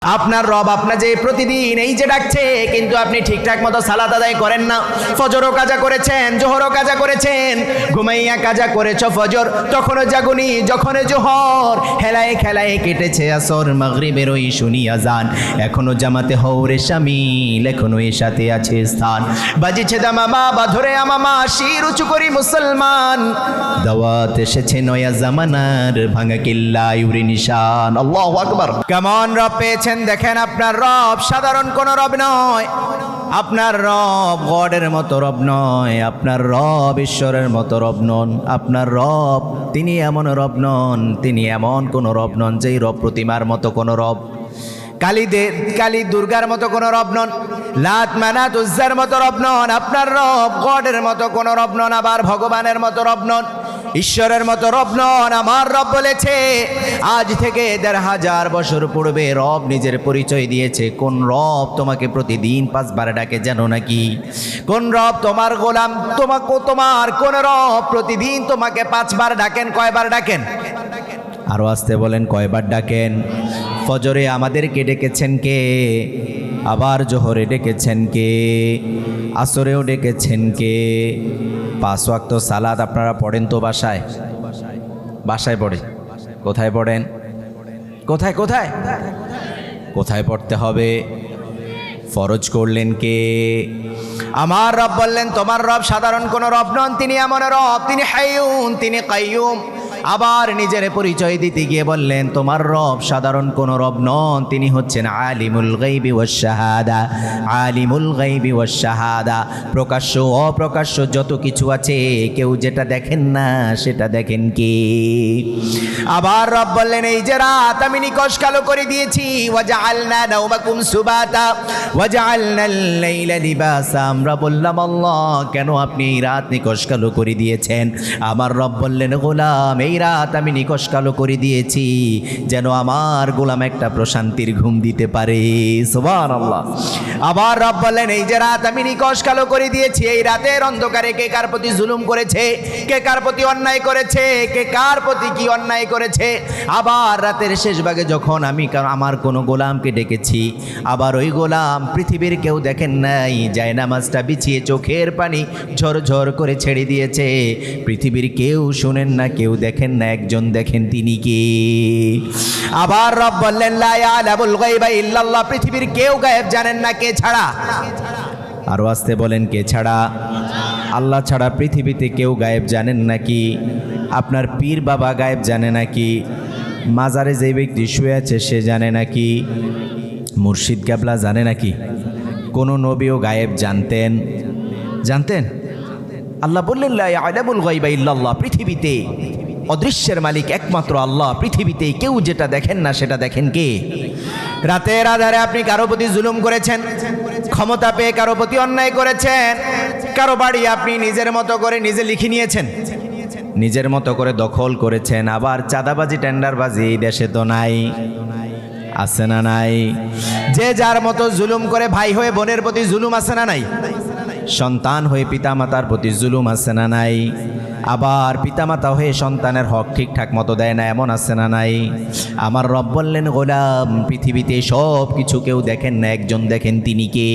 আপনার রব আপনার যে প্রতিদিন এই যে ডাকছে, কিন্তু আপনি ঠিকঠাক মতো সালাত আদায় করেন না। ফজরও কাজা করেছেন, জোহরও কাজা করেছেন, ঘুমাইয়া কাজা করেছ ফজর, তখনও জাগুনি, যখন জোহর, হেলায় খেলায় কেটেছে আসর, মাগরিবের ওই শুনি আজান, এখনো জামাতে হওরে শামিল, এখনো এর সাথে আছে স্থান, বাজিছে দামামা বাধরে আমামা, শির উঁচু করি মুসলমান, দাওয়াত এসেছে নয়া জামানার, ভাঙা কিল্লা ইউরি নিশান। আল্লাহু আকবার। কেমন রব পেয়েছেন দেখেন। আপনার রব সাধারণ কোন রব নয়, আপনার রব গডের মতো রব নয়, আপনার রব ঈশ্বরের মতো রব নন, আপনার রব তিনি এমন রব নন, তিনি এমন কোন রব নন যেই রব প্রতিমার মতো কোন রব, কালী দুর্গার মতো কোন রব নন, লাত মানাত উজ্জার মতো রব নন। আপনার রব গডের মতো কোন রব নন, আবার ভগবানের মতো রব নন, ঈশ্বরের মতো রব নন। আমার রব বলেছে আজ থেকে ১৫০০ বছর পূর্বে রব নিজের পরিচয় দিয়েছে। কোন রব তোমাকে প্রতিদিন ৫ বার ডাকে জানো নাকি? কোন রব তোমার গোলাম, তোমার কোন রব প্রতিদিন তোমাকে ৫ বার ডাকেন? কয়বার ডাকেন? আরো আসতে বলেন, কয়বার ডাকেন? ফজরে আমাদেরকে ডেকেছেন কে? আবার জোহরে ডেকেছেন কে? আসরেও ডেকেছেন কে? ৫ ওয়াক্ত সালাত আপনারা পড়েন তো বাসায়? বাসায় পড়ে? কোথায় পড়েন? কোথায় কোথায় কোথায় পড়তে হবে? ফরজ করলেন কে? আমার রব বললেন তোমার রব সাধারণ কোন রব নন, তিনি এমন রব, তিনি হাইয়ুন, তিনি কাইয়ুম। আবার নিজের পরিচয় দিতে গিয়ে বললেন তোমার রব সাধারণ কোন রব নন, তিনি হচ্ছেন আলিমুল গায়বি ওয়াশ শাহাদা, আলিমুল গায়বি ওয়াশ শাহাদা। প্রকাশ্য অপ্রকাশ্য যত কিছু আছে, কেউ যেটা দেখেন না সেটা দেখেন কে? আবার রব বললেন এই যে রাত আমি নিকশ কালো করে দিয়েছি, ওয়াজআলনা নাওমাকুম সুবাতা ওয়াজআলনাল লাইলা লিবাসা। আমরা বললাম আল্লাহ কেন আপনি এই রাত নিকশ কালো করে দিয়েছেন? আমার রব বললেন গোলাম এই রাত আমি নিকশ কালো করে দিয়েছি যেন আমার গোলাম একটা প্রশান্তির ঘুম দিতে পারে। সুবহানাল্লাহ। আবার রব বললেন এই যে রাত আমি নিকশ কালো করে দিয়েছি, এই রাতের অন্ধকারে কে কার প্রতি জুলুম করেছে, কে কার প্রতি অন্যায় করেছে, কে কার প্রতি কি অন্যায় করেছে। আবার রাতের শেষ ভাগে যখন আমি আমার কোনো গোলামকে ডেকেছি, আবার ওই গোলাম পৃথিবীর কেউ দেখেন নাই, যায় নামাজটা বিছিয়ে চোখের পানি ঝরঝর করে ছেড়ে দিয়েছে। পৃথিবীর কেউ শুনেন না, কেউ দেখেন না, একজন দেখেন, তিনি কে? আবার রব বললেন লা ইয়ালামুল গায়বা ইল্লাল্লাহ, পৃথিবীর কেউ গায়েব জানেন না, কে ছাড়া? আরো আসতে বলেন, কে ছাড়া? আল্লাহ ছাড়া পৃথিবীতে কেউ গায়েব জানেন নাকি? আপনার পীর বাবা গায়েব জানে নাকি? মাজারে যে ব্যক্তি শুয়ে আছে সে জানে নাকি? মুর্শিদ কেবলা জানে নাকি? কোন নবীও গায়েব জানতেন? জানতেন? আল্লাহ বললেন লা ইয়ালামুল গায়বা ইল্লাল্লাহ, পৃথিবীতে অদৃশ্যের মালিক একমাত্র আল্লাহ, পৃথিবীতে কেউ যেটা দেখেন না সেটা দেখেন কে? রাতের আধারে আপনি কারো প্রতি জুলুম করেছেন, ক্ষমতা পেয়ে কারো প্রতি অন্যায় করেছেন, কারো বাড়ি আপনি নিজের মতো করে নিজে লিখে নিয়েছেন, নিজের মতো করে দখল করেছেন। আবার চাঁদাবাজি টেন্ডারবাজি এই দেশে তো নাই, আছে না নাই? যে যার মতো জুলুম করে, ভাই হয়ে বোনের প্রতি জুলুম আছে না নাই? সন্তান হয়ে পিতামাতার প্রতি জুলুম আছে না নাই? আবার পিতামাতা হয়ে সন্তানের হক ঠিকঠাক মতো দেয় না, এমন আছে না নাই? আমার রব বললেন গোলাম পৃথিবীতে সব কিছু কেউ দেখেন না, একজন দেখেন, তিনি কে?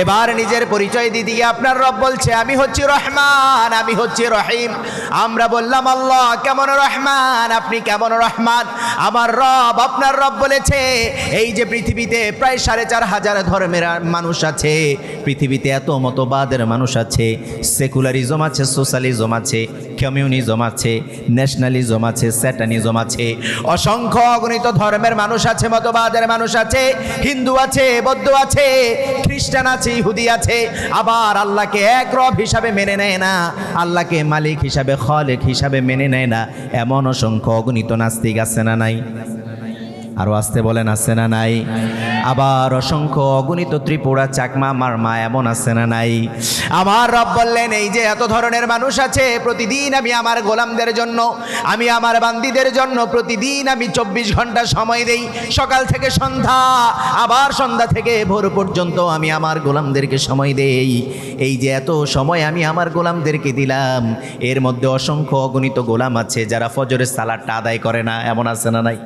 এবার নিজের পরিচয় দিতে গিয়ে আপনার রব বলছে আমি হচ্ছি রহমান, আমি হচ্ছি রহিম। আমরা বললাম আল্লাহ কেমন রহমান, আপনি কেমন রহমান? আমার রব, আপনার রব বলেছে এই যে পৃথিবীতে প্রায় ৪৫০০ ধর্মের মানুষ আছে, পৃথিবীতে এত মতবাদের মানুষ আছে, সেকুলারিজম আছে, সোশ্যালিজম আছে, কমিউনিজম আছে, ন্যাশনালিজম আছে, স্যাটানিজম আছে, অসংখ্য অগণিত ধর্মের মানুষ আছে, মতবাদের মানুষ আছে, হিন্দু আছে, বৌদ্ধ আছে, খ্রিস্টান আছে, ইহুদি আছে। আবার আল্লাহকে এক রব হিসাবে মেনে নেয় না, আল্লাহকে মালিক হিসাবে, খালিক হিসাবে মেনে নেয় না, এমন অসংখ্য অগণিত নাস্তিক আছে না নাই? আরো আসতে বলেন, আছে না নাই? আবার অসংখ্য অগণিত ত্রিপুরা, চাকমা, মারমা এমন আছে না নাই? আমার রব বললেন এই যে এত ধরনের মানুষ আছে, প্রতিদিন আমি আমার গোলামদের জন্য, আমি আমার বান্দীদের জন্য প্রতিদিন আমি ২৪ ঘন্টা সময় দেই, সকাল থেকে সন্ধ্যা, আবার সন্ধ্যা থেকে ভোর পর্যন্ত আমি আমার গোলামদেরকে সময় দেই। এই যে এত সময় আমি আমার গোলামদেরকে দিলাম, এর মধ্যে অসংখ্য অগণিত গোলাম আছে যারা ফজরের সালাতটা আদায় করে না, এমন আছে না নাই?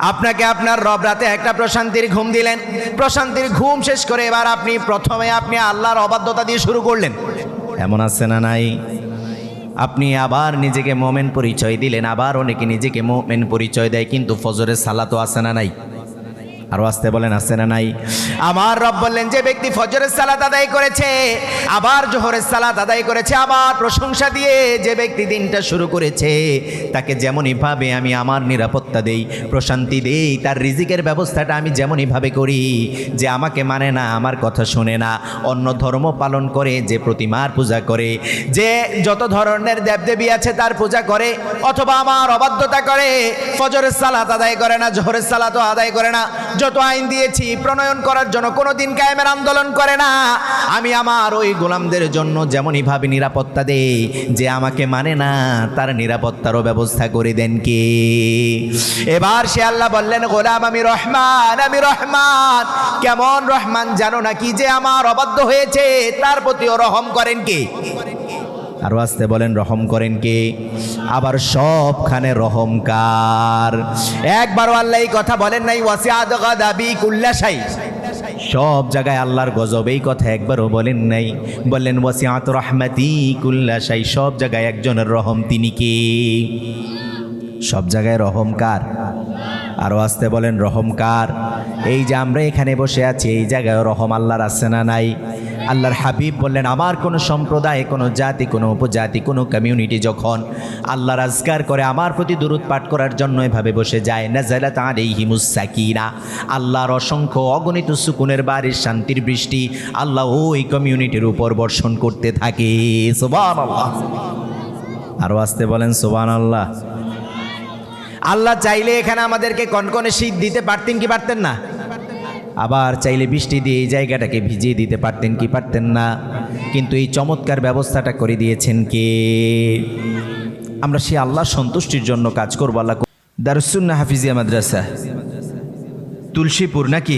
আপনাকে আপনার রব রাতে একটা প্রশান্তির ঘুম দিলেন, প্রশান্তির ঘুম শেষ করে এবার প্রথমে আপনি আল্লাহর অবাধ্যতা দিয়ে শুরু করলেন। এমন আছে না নাই? আপনি আবার নিজেকে মোমেন পরিচয় দিলেন, আবার অনেকে নিজেকে মোমেন পরিচয় দেয়, কিন্তু ফজরের সালাতও আছে না নাই? আরো আসতে বলেন, আছে না নাই? আমার রব বললেন যে ব্যক্তি ফজরের সালাত আদায় করেছে, আবার জোহরের সালাত আদায় করেছে, আবার প্রশংসা দিয়ে যে ব্যক্তি দিনটা শুরু করেছে, তাকে যেমনই ভাবে আমি আমার নিরাপত্তা দেই, প্রশান্তি দেই, তার রিজিকের ব্যবস্থাটা আমি যেমনই ভাবে করি, যে আমাকে মানে না, আমার কথা শোনে না, অন্য ধর্ম পালন করে, যে প্রতিমার পূজা করে, যে যত ধরনের দেবদেবী আছে তার পূজা করে, অথবা আমার অবাধ্যতা করে, ফজরের সালাত আদায় করে না, জোহরের সালাতও আদায় করে না, যত আইন দিয়েছি প্রণয়ন করার জন্য কোনোদিন কায়েমের আন্দোলন করে না, আমি আমার ওই গোলামদের জন্য যেমনই ভাবে নিরাপত্তা দেই, যে আমাকে মানে না তার নিরাপত্তারও ব্যবস্থা করে দেন কে? এবার সে আল্লাহ বললেন, গোলাম আমি রহমান, আমি রহমান। কেমন রহমান জানো নাকি? যে আমার অবাধ্য হয়েছে তার প্রতিও রহম করেন কে? আরো আসতে বলেন, রহম করেন কে? আবার সবখানে রহমকার। একবারও আল্লাহ এই কথা বলেন নাই, ওয়াসিআত গাদাবি কুল্লা শাই। সব জায়গায় আল্লাহর গজব, এই কথা একবারও বলেন নাই। বললেন ওয়াসিআত রাহমাতি কুল্লা শাই। সব জায়গায় একজনের রহম, তিনি কে? সব জায়গায় রহমকার। আরো আসতে বলেন, রহমকার। এই যে আমরা এখানে বসে আছি, এই জায়গায় রহম আল্লাহর আছে না নাই? আল্লাহর হাবিব বললেন, আমার কোনো সম্প্রদায়, কোনো জাতি, কোনো উপজাতি, কোনো কমিউনিটি যখন আল্লাহর আজকার করে, আমার প্রতি দুরূদ পাঠ করার জন্য এভাবে বসে যায়, নাযালাত আলাইহিমুস সাকিনা, আল্লাহর অসংখ্য অগণিত সুকুনের বারিশ, শান্তির বৃষ্টি আল্লাহ ওই কমিউনিটির উপর বর্ষণ করতে থাকে। সুবহানাল্লাহ। আরো আসতে বলেন, সুবহানাল্লাহ। আল্লাহ চাইলে এখানে আমাদেরকে কনকনে শীত দিতে পারতেন কি পারতেন না? আবার চাইলে বৃষ্টি দিয়ে এই জায়গাটাকে ভিজিয়ে দিতে পারতেন কি পারতেন না? কিন্তু এই চমৎকার ব্যবস্থাটা করে দিয়েছেন কে? আমরা সে আল্লাহ সন্তুষ্টির জন্য কাজ করবো। আল্লাহ দারুস সুন্নাহ হাফিজিয়া মাদ্রাসা, তুলসীপুর নাকি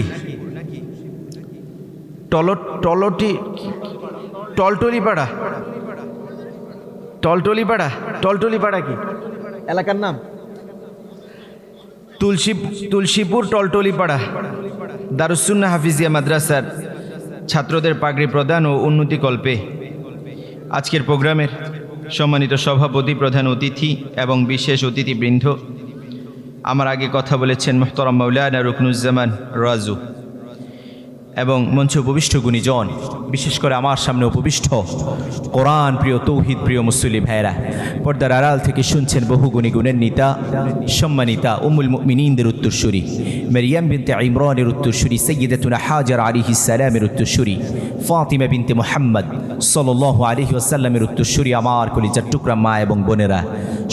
টলটলিপাড়া, টলটলিপাড়া কি এলাকার নাম? তুলসীপুর টলটলিপাড়া দারুস সুন্নাহ হাফিজিয়া মাদ্রাসার ছাত্রদের পাগড়ি প্রদান ও উন্নতিকল্পে আজকের প্রোগ্রামের সম্মানিত সভাপতি, প্রধান অতিথি এবং বিশেষ অতিথিবৃন্দ, আমার আগে কথা বলেছেন মুহতারাম মাওলানা রুকনুজ্জামান রাজু এবং মঞ্চে উপবিষ্ট গুণীজন, বিশেষ করে আমার সামনে উপবিষ্ট কোরআন প্রিয়, তৌহিদ প্রিয় মুসল্লি ভাইরা, পর্দার আড়াল থেকে শুনছেন বহু গুণী গুণের নিতা, সম্মানিতা উম্মুল মুমিনিনদের উত্তরসূরি, মারিয়াম বিনতে ইমরানের উত্তরসূরি, সাইয়্যিদাতুনা হাজার আলাইহিস সালামের উত্তরসূরি, ফাতিমা বিনতে মুহাম্মদ সাল্লাল্লাহু আলাইহি ওয়াসাল্লামের উত্তরসূরি, আমার কলিজার টুকরা মা এবং বোনেরা,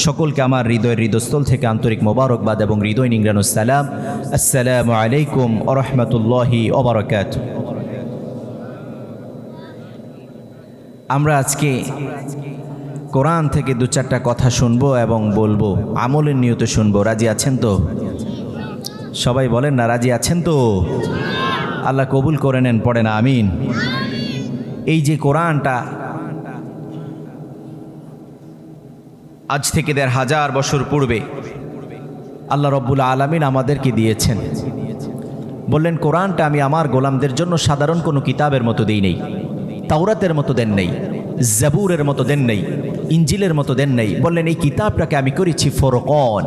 সকলকে আমার হৃদয়স্থল থেকে আন্তরিক মোবারকবাদ এবং হৃদয় নিংড়ানো সালাম। আসসালামু আলাইকুম ওয়া রাহমাতুল্লাহি ওয়া বারাকাতুহু। আমরা আজকে কোরআন থেকে দু চারটা কথা শুনবো এবং বলবো, আমলের নিয়তে শুনবো। রাজি আছেন তো? সবাই বলেন না, রাজি আছেন তো? আল্লাহ কবুল করে নেন, পড়ে না আমিন। এই যে কোরআনটা আজ থেকে ১৫০০ বছর পূর্বে আল্লাহ রব্বুল আলামিন আমাদেরকে দিয়েছেন, বললেন কোরআনটা আমি আমার গোলামদের জন্য সাধারণ কোনো কিতাবের মতো দিই নেই, তাওরাতের মতো দেন নেই, জাবুরের মতো দেন নেই, ইঞ্জিলের মতো দেন নেই। বললেন এই কিতাবটাকে আমি করেছি ফুরকান,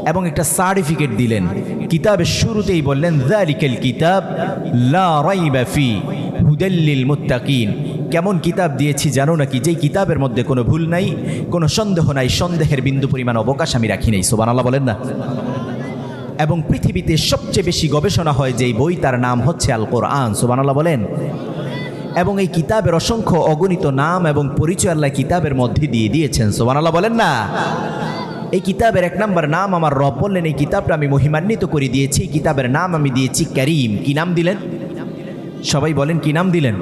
এবং একটা সার্টিফিকেট দিলেন। কিতাবের শুরুতেই বললেন যালিকাল কিতাব লা রাইবা ফি হুদাল লিল মুত্তাকিন। কেমন কিতাব দিয়েছি জানো নাকি? যেই কিতাবের মধ্যে কোনো ভুল নাই, কোনো সন্দেহ নাই, সন্দেহের বিন্দু পরিমাণ অবকাশ আমি রাখি নাই। সুবহানাল্লাহ বলেন না? এবং পৃথিবীতে সবচেয়ে বেশি গবেষণা হয় যেই বই, তার নাম হচ্ছে আল কোরআন। সুবহানাল্লাহ বলেন? এবং এই কিতাবের অসংখ্য অগণিত নাম এবং পরিচয় আল্লাহ কিতাবের মধ্যে দিয়ে দিয়েছেন। সুবহানাল্লাহ বলেন না? এই কিতাবের এক নম্বর নাম আমার রব বললেন, এই কিতাবটা আমি মহিমান্বিত করে দিয়েছি। কিতাবের নাম আমি দিয়েছি কারীম। কি নাম দিলেন? সবাই বলেন, কি নাম দিলেন?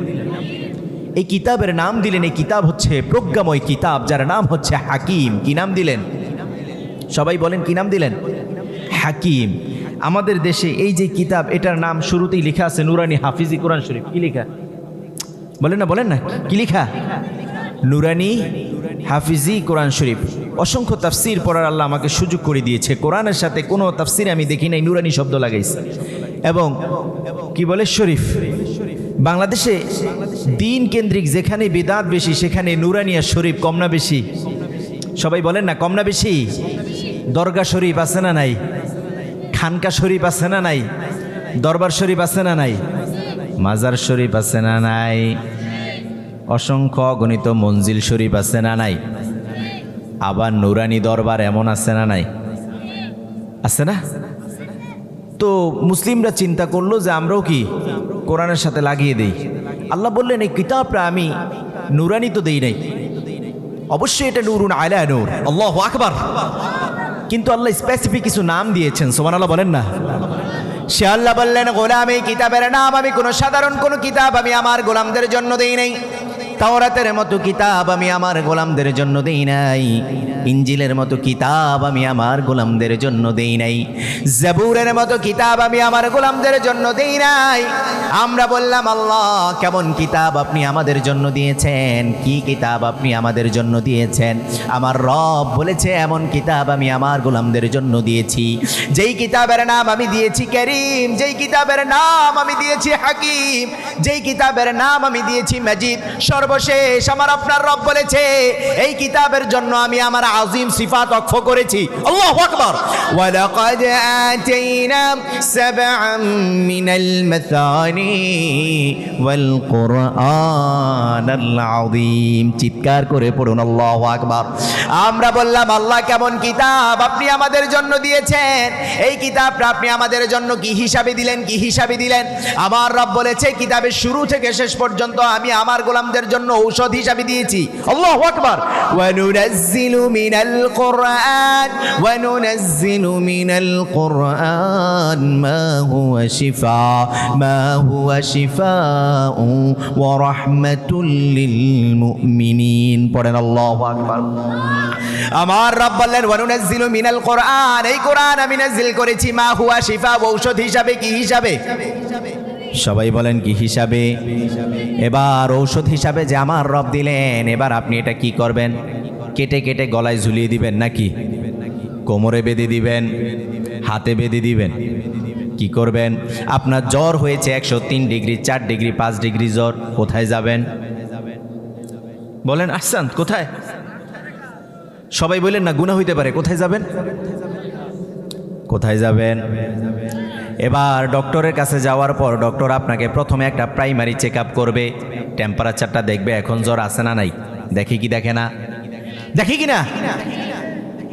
এই কিতাবের নাম দিলেন, এই কিতাব হচ্ছে প্রজ্ঞাময় কিতাব, যার নাম হচ্ছে হাকিম। কি নাম দিলেন? সবাই বলেন, কি নাম দিলেন? হাকিম। আমাদের দেশে এই যে কিতাব, এটার নাম শুরুতেই লেখা আছে নুরানি হাফিজি কোরআন শরীফ। কি লেখা? বলেন না, বলেন না, কি লেখা? নুরানি হাফিজি কোরআন শরীফ, অসংখ্য তাফসির পড়ার আল্লাহ আমাকে সুযোগ করে দিয়েছে। কোরআনের সাথে কোনো তাফসিরে আমি দেখি নাই নুরানি শব্দ লাগাইছে। এবং কি বলে শরীফ, বাংলাদেশে দিন কেন্দ্রিক যেখানে বিদাত বেশি সেখানে নুরানি আর শরীফ কম না বেশি? সবাই বলেন না, কম না বেশি? দরগা শরীফ আছে না নাই? খানকা শরীফ আছে না নাই? দরবার শরীফ আছে না নাই? মাজার শরীফ আছে না নাই? অসংখ্য অগণিত মঞ্জিল শরীফ আছে না নাই? আবার নুরানি দরবার এমন আছে না নাই? আছে না? তো মুসলিমরা চিন্তা করলো যে আমরাও কি কোরআনের সাথে লাগিয়ে দেই। আল্লাহ বললেন এই কিতাবটা আমি নুরানি তো দেই নাই, অবশ্যই এটা নূরুন আলা নূর, আল্লাহু আকবার। কিন্তু আল্লাহ স্পেসিফিক কিছু নাম দিয়েছেন, সুবহানাল্লাহ বলেন না। সে আল্লাহ বললেন, গোলাম এই কিতাবের নাম আমি কোনো সাধারণ কোনো কিতাব আমি আমার গোলামদের জন্য দেই নাই। তাওরাতের মতো কিতাব আমি আমার গোলামদের জন্য দেই নাই। ইঞ্জিলের মতো কিতাব আমি আমার গোলামদের জন্য দেই নাই। জাবুরের মতো কিতাব আমি আমার গোলামদের জন্য দেই নাই। আমরা বললাম, আল্লাহ কেমন কিতাব আপনি আমাদের জন্য দিয়েছেন? কি কিতাব আপনি আমাদের জন্য দিয়েছেন? আমার রব বলেছে, এমন কিতাব আমি আমার গোলামদের জন্য দিয়েছি, যেই কিতাবের নাম আমি দিয়েছি কারীম, যেই কিতাবের নাম আমি দিয়েছি হাকিম, যেই কিতাবের নাম আমি দিয়েছি মাজিদ। সর্বশেষ আমার আপনার রব বলেছে, এই কিতাবের জন্য আমি আমার আজিম সিফাত অক্ষ করেছি। আল্লাহু আকবার। ওয়ালাকাদ আতাইনা সাবআম মিনাল মাসানি ওয়াল কুরআনাল আযীম। চিৎকার করে পড়ুন আল্লাহু আকবার। আমরা বললাম, আল্লাহ কেমন কিতাব আপনি আমাদের জন্য দিয়েছেন? এই কিতাবটা আপনি আমাদের জন্য কি হিসাবে দিলেন? কি হিসাবে দিলেন? আমার রব বলেছে, কিতাবের শুরু থেকে শেষ পর্যন্ত আমি আমার গোলামদের জন্য ঔষধ হিসাবে দিয়েছি। আল্লাহু আকবার। ওয়া নুনাজ্জিলু মিনাল কুরআন ওয়া নুনাজ্জিলু মিনাল কুরআন মা হুয়া শিফাউ ওয়া রাহমাতুল লিল মুমিনিন। পড়েন আল্লাহু আকবার। আমার রব বললেন, ওয়া নুনাজ্জিলু মিনাল কুরআন, এই কোরআন আমি নাযিল করেছি মা হুয়া শিফা, ঔষধ হিসাবে। কি হিসাবে? সবাই বলেন কি হিসাবে? এবার ঔষধ হিসাবে যে আমার রব দিলেন, এবার আপনি এটা কি করবেন? কেটে কেটে গলায় ঝুলিয়ে দিবেন নাকি? কোমরে বেঁধে দিবেন? হাতে বেঁধে দিবেন? কি করবেন? আপনার জ্বর হয়েছে 103 ডিগ্রি, 4 ডিগ্রি, 5 ডিগ্রি জ্বর, কোথায় যাবেন? বলেন আহসান, কোথায়? সবাই বলেন না, গুনাহ হইতে পারে। কোথায় যাবেন? কোথায় যাবেন? এবার ডক্টরের কাছে যাওয়ার পর ডক্টর আপনাকে প্রথমে একটা প্রাইমারি চেক আপ করবে, টেম্পারেচারটা দেখবে এখন জ্বর আছে না নাই। দেখি কি দেখে না? দেখি কি না?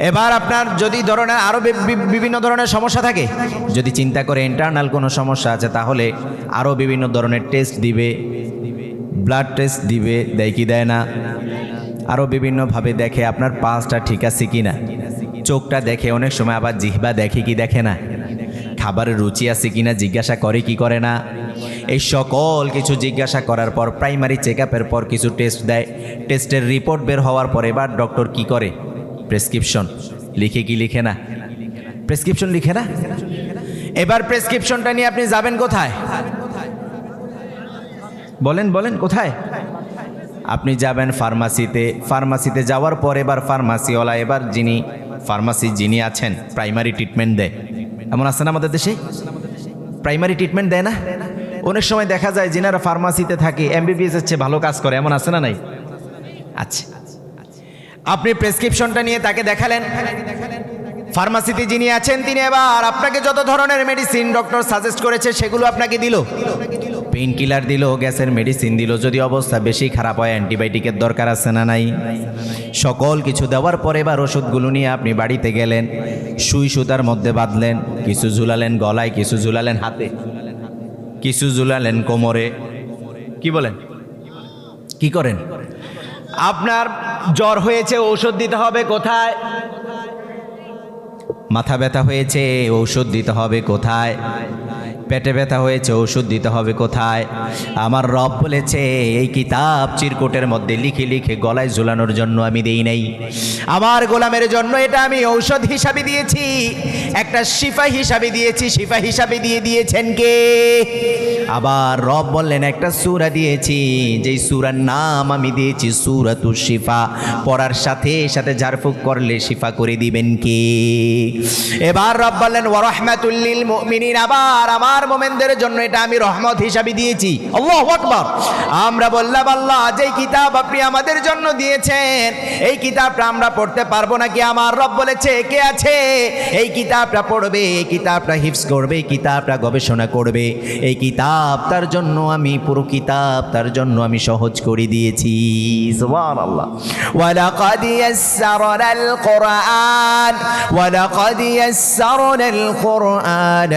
এবার আপনার যদি ধরনের আরও বিভিন্ন ধরনের সমস্যা থাকে, যদি চিন্তা করে ইন্টারনাল কোনো সমস্যা আছে, তাহলে আরও বিভিন্ন ধরনের টেস্ট দিবে, ব্লাড টেস্ট দিবে, দেয় কি দেয় না? আরও বিভিন্নভাবে দেখে আপনার পাসটা ঠিক আছে কি না, চোখটা দেখে, অনেক সময় আবার জিহ্বা দেখে কি দেখে না, খাবারের রুচি আছে কিনা জিজ্ঞাসা করে কি করে না। এই সকল কিছু জিজ্ঞাসা করার পর প্রাইমারি চেক আপের পর কিছু টেস্ট দেয়। টেস্টের রিপোর্ট বের হওয়ার পর এবার ডক্টর কি করে? প্রেসক্রিপশন লিখে কি লিখে না? প্রেসক্রিপশন লিখে না? এবার প্রেসক্রিপশনটা নিয়ে আপনি যাবেন কোথায়? বলেন বলেন, কোথায়? আপনি যাবেন ফার্মাসিতে। ফার্মাসিতে যাওয়ার পর এবার ফার্মাসিওয়ালা, এবার যিনি আছেন প্রাইমারি ট্রিটমেন্ট দেয়। এমন আছে না আমাদের দেশে? প্রাইমারি ট্রিটমেন্ট দেয় না? অনেক সময় দেখা যায় যিনারা ফার্মাসিতে থাকে MBBS এর চেয়ে ভালো কাজ করে, এমন আছে না নাই? আচ্ছা, আপনি প্রেসক্রিপশনটা নিয়ে তাকে দেখালেন। ফার্মাসিতে যিনি আছেন তিনি এবার আপনাকে যত ধরনের মেডিসিন ডক্টর সাজেস্ট করেছে সেগুলো আপনাকে দিল। পেইন কিলার দিল, গ্যাসের মেডিসিন দিল, যদি অবস্থা বেশি খারাপ হয় অ্যান্টিবায়োটিকের দরকার আছে না নাই? সকল কিছু দেওয়ার পরে এবার ওষুধগুলো নিয়ে আপনি বাড়িতে গেলেন, সুই সুতার মধ্যে বাঁধলেন, কিছু ঝুলালেন গলায়, কিছু ঝুলালেন হাতে, কিছু ঝুলালেন কোমরে। কি বলেন? কি করেন? আপনার জ্বর হয়েছে, ঔষধ দিতে হবে কোথায়? মাথা ব্যথা হয়েছে, ঔষধ দিতে হবে কোথায়? পেটে ব্যথা হয়েছে, ওষুধ দিতে হবে কোথায়? আমার রব বলেছে এই কিতাব চিরকুটের মধ্যে লিখে লিখে গলায় ঝুলানোর জন্য আমি দেই নাই, আমার গোলামের জন্য এটা আমি ঔষধ হিসাবে দিয়েছি, একটা শিফা হিসাবে দিয়েছি। শিফা হিসাবে দিয়েছেন কে? আবার রব বললেন একটা সূরা দিয়েছি, যেই সূরার নাম আমি দিয়েছি সূরাতুশ শিফা। পড়ার সাথে সাথে ঝাড়ফুঁক করলে শিফা করে দিবেন কে? এবার রব বললেন ওয়া রাহমাতুল লিল মুমিনিন, আবার আমার মুমিনদের জন্য এটা আমি রহমত হিসাবে দিয়েছি। আল্লাহু আকবার। আমরা বললাম আল্লাহ যেই কিতাব আপনি আমাদের জন্য দিয়েছেন এই কিতাবটা আমরা পড়তে পারবো নাকি? আমার রব বলেছে কে আছে এই কিতাবটা পড়বে, এই কিতাবটা হিফজ করবে, এই কিতাবটা গবেষণা করবে, এই কিতাব তার জন্য আমি পুরো কিতাব তার জন্য আমি সহজ করে দিয়েছি। সুবহানাল্লাহ। ওয়ালাকাদ ইয়াসসারনাল কুরআন ওয়ালাকাদ ইয়াসসারনাল কুরআন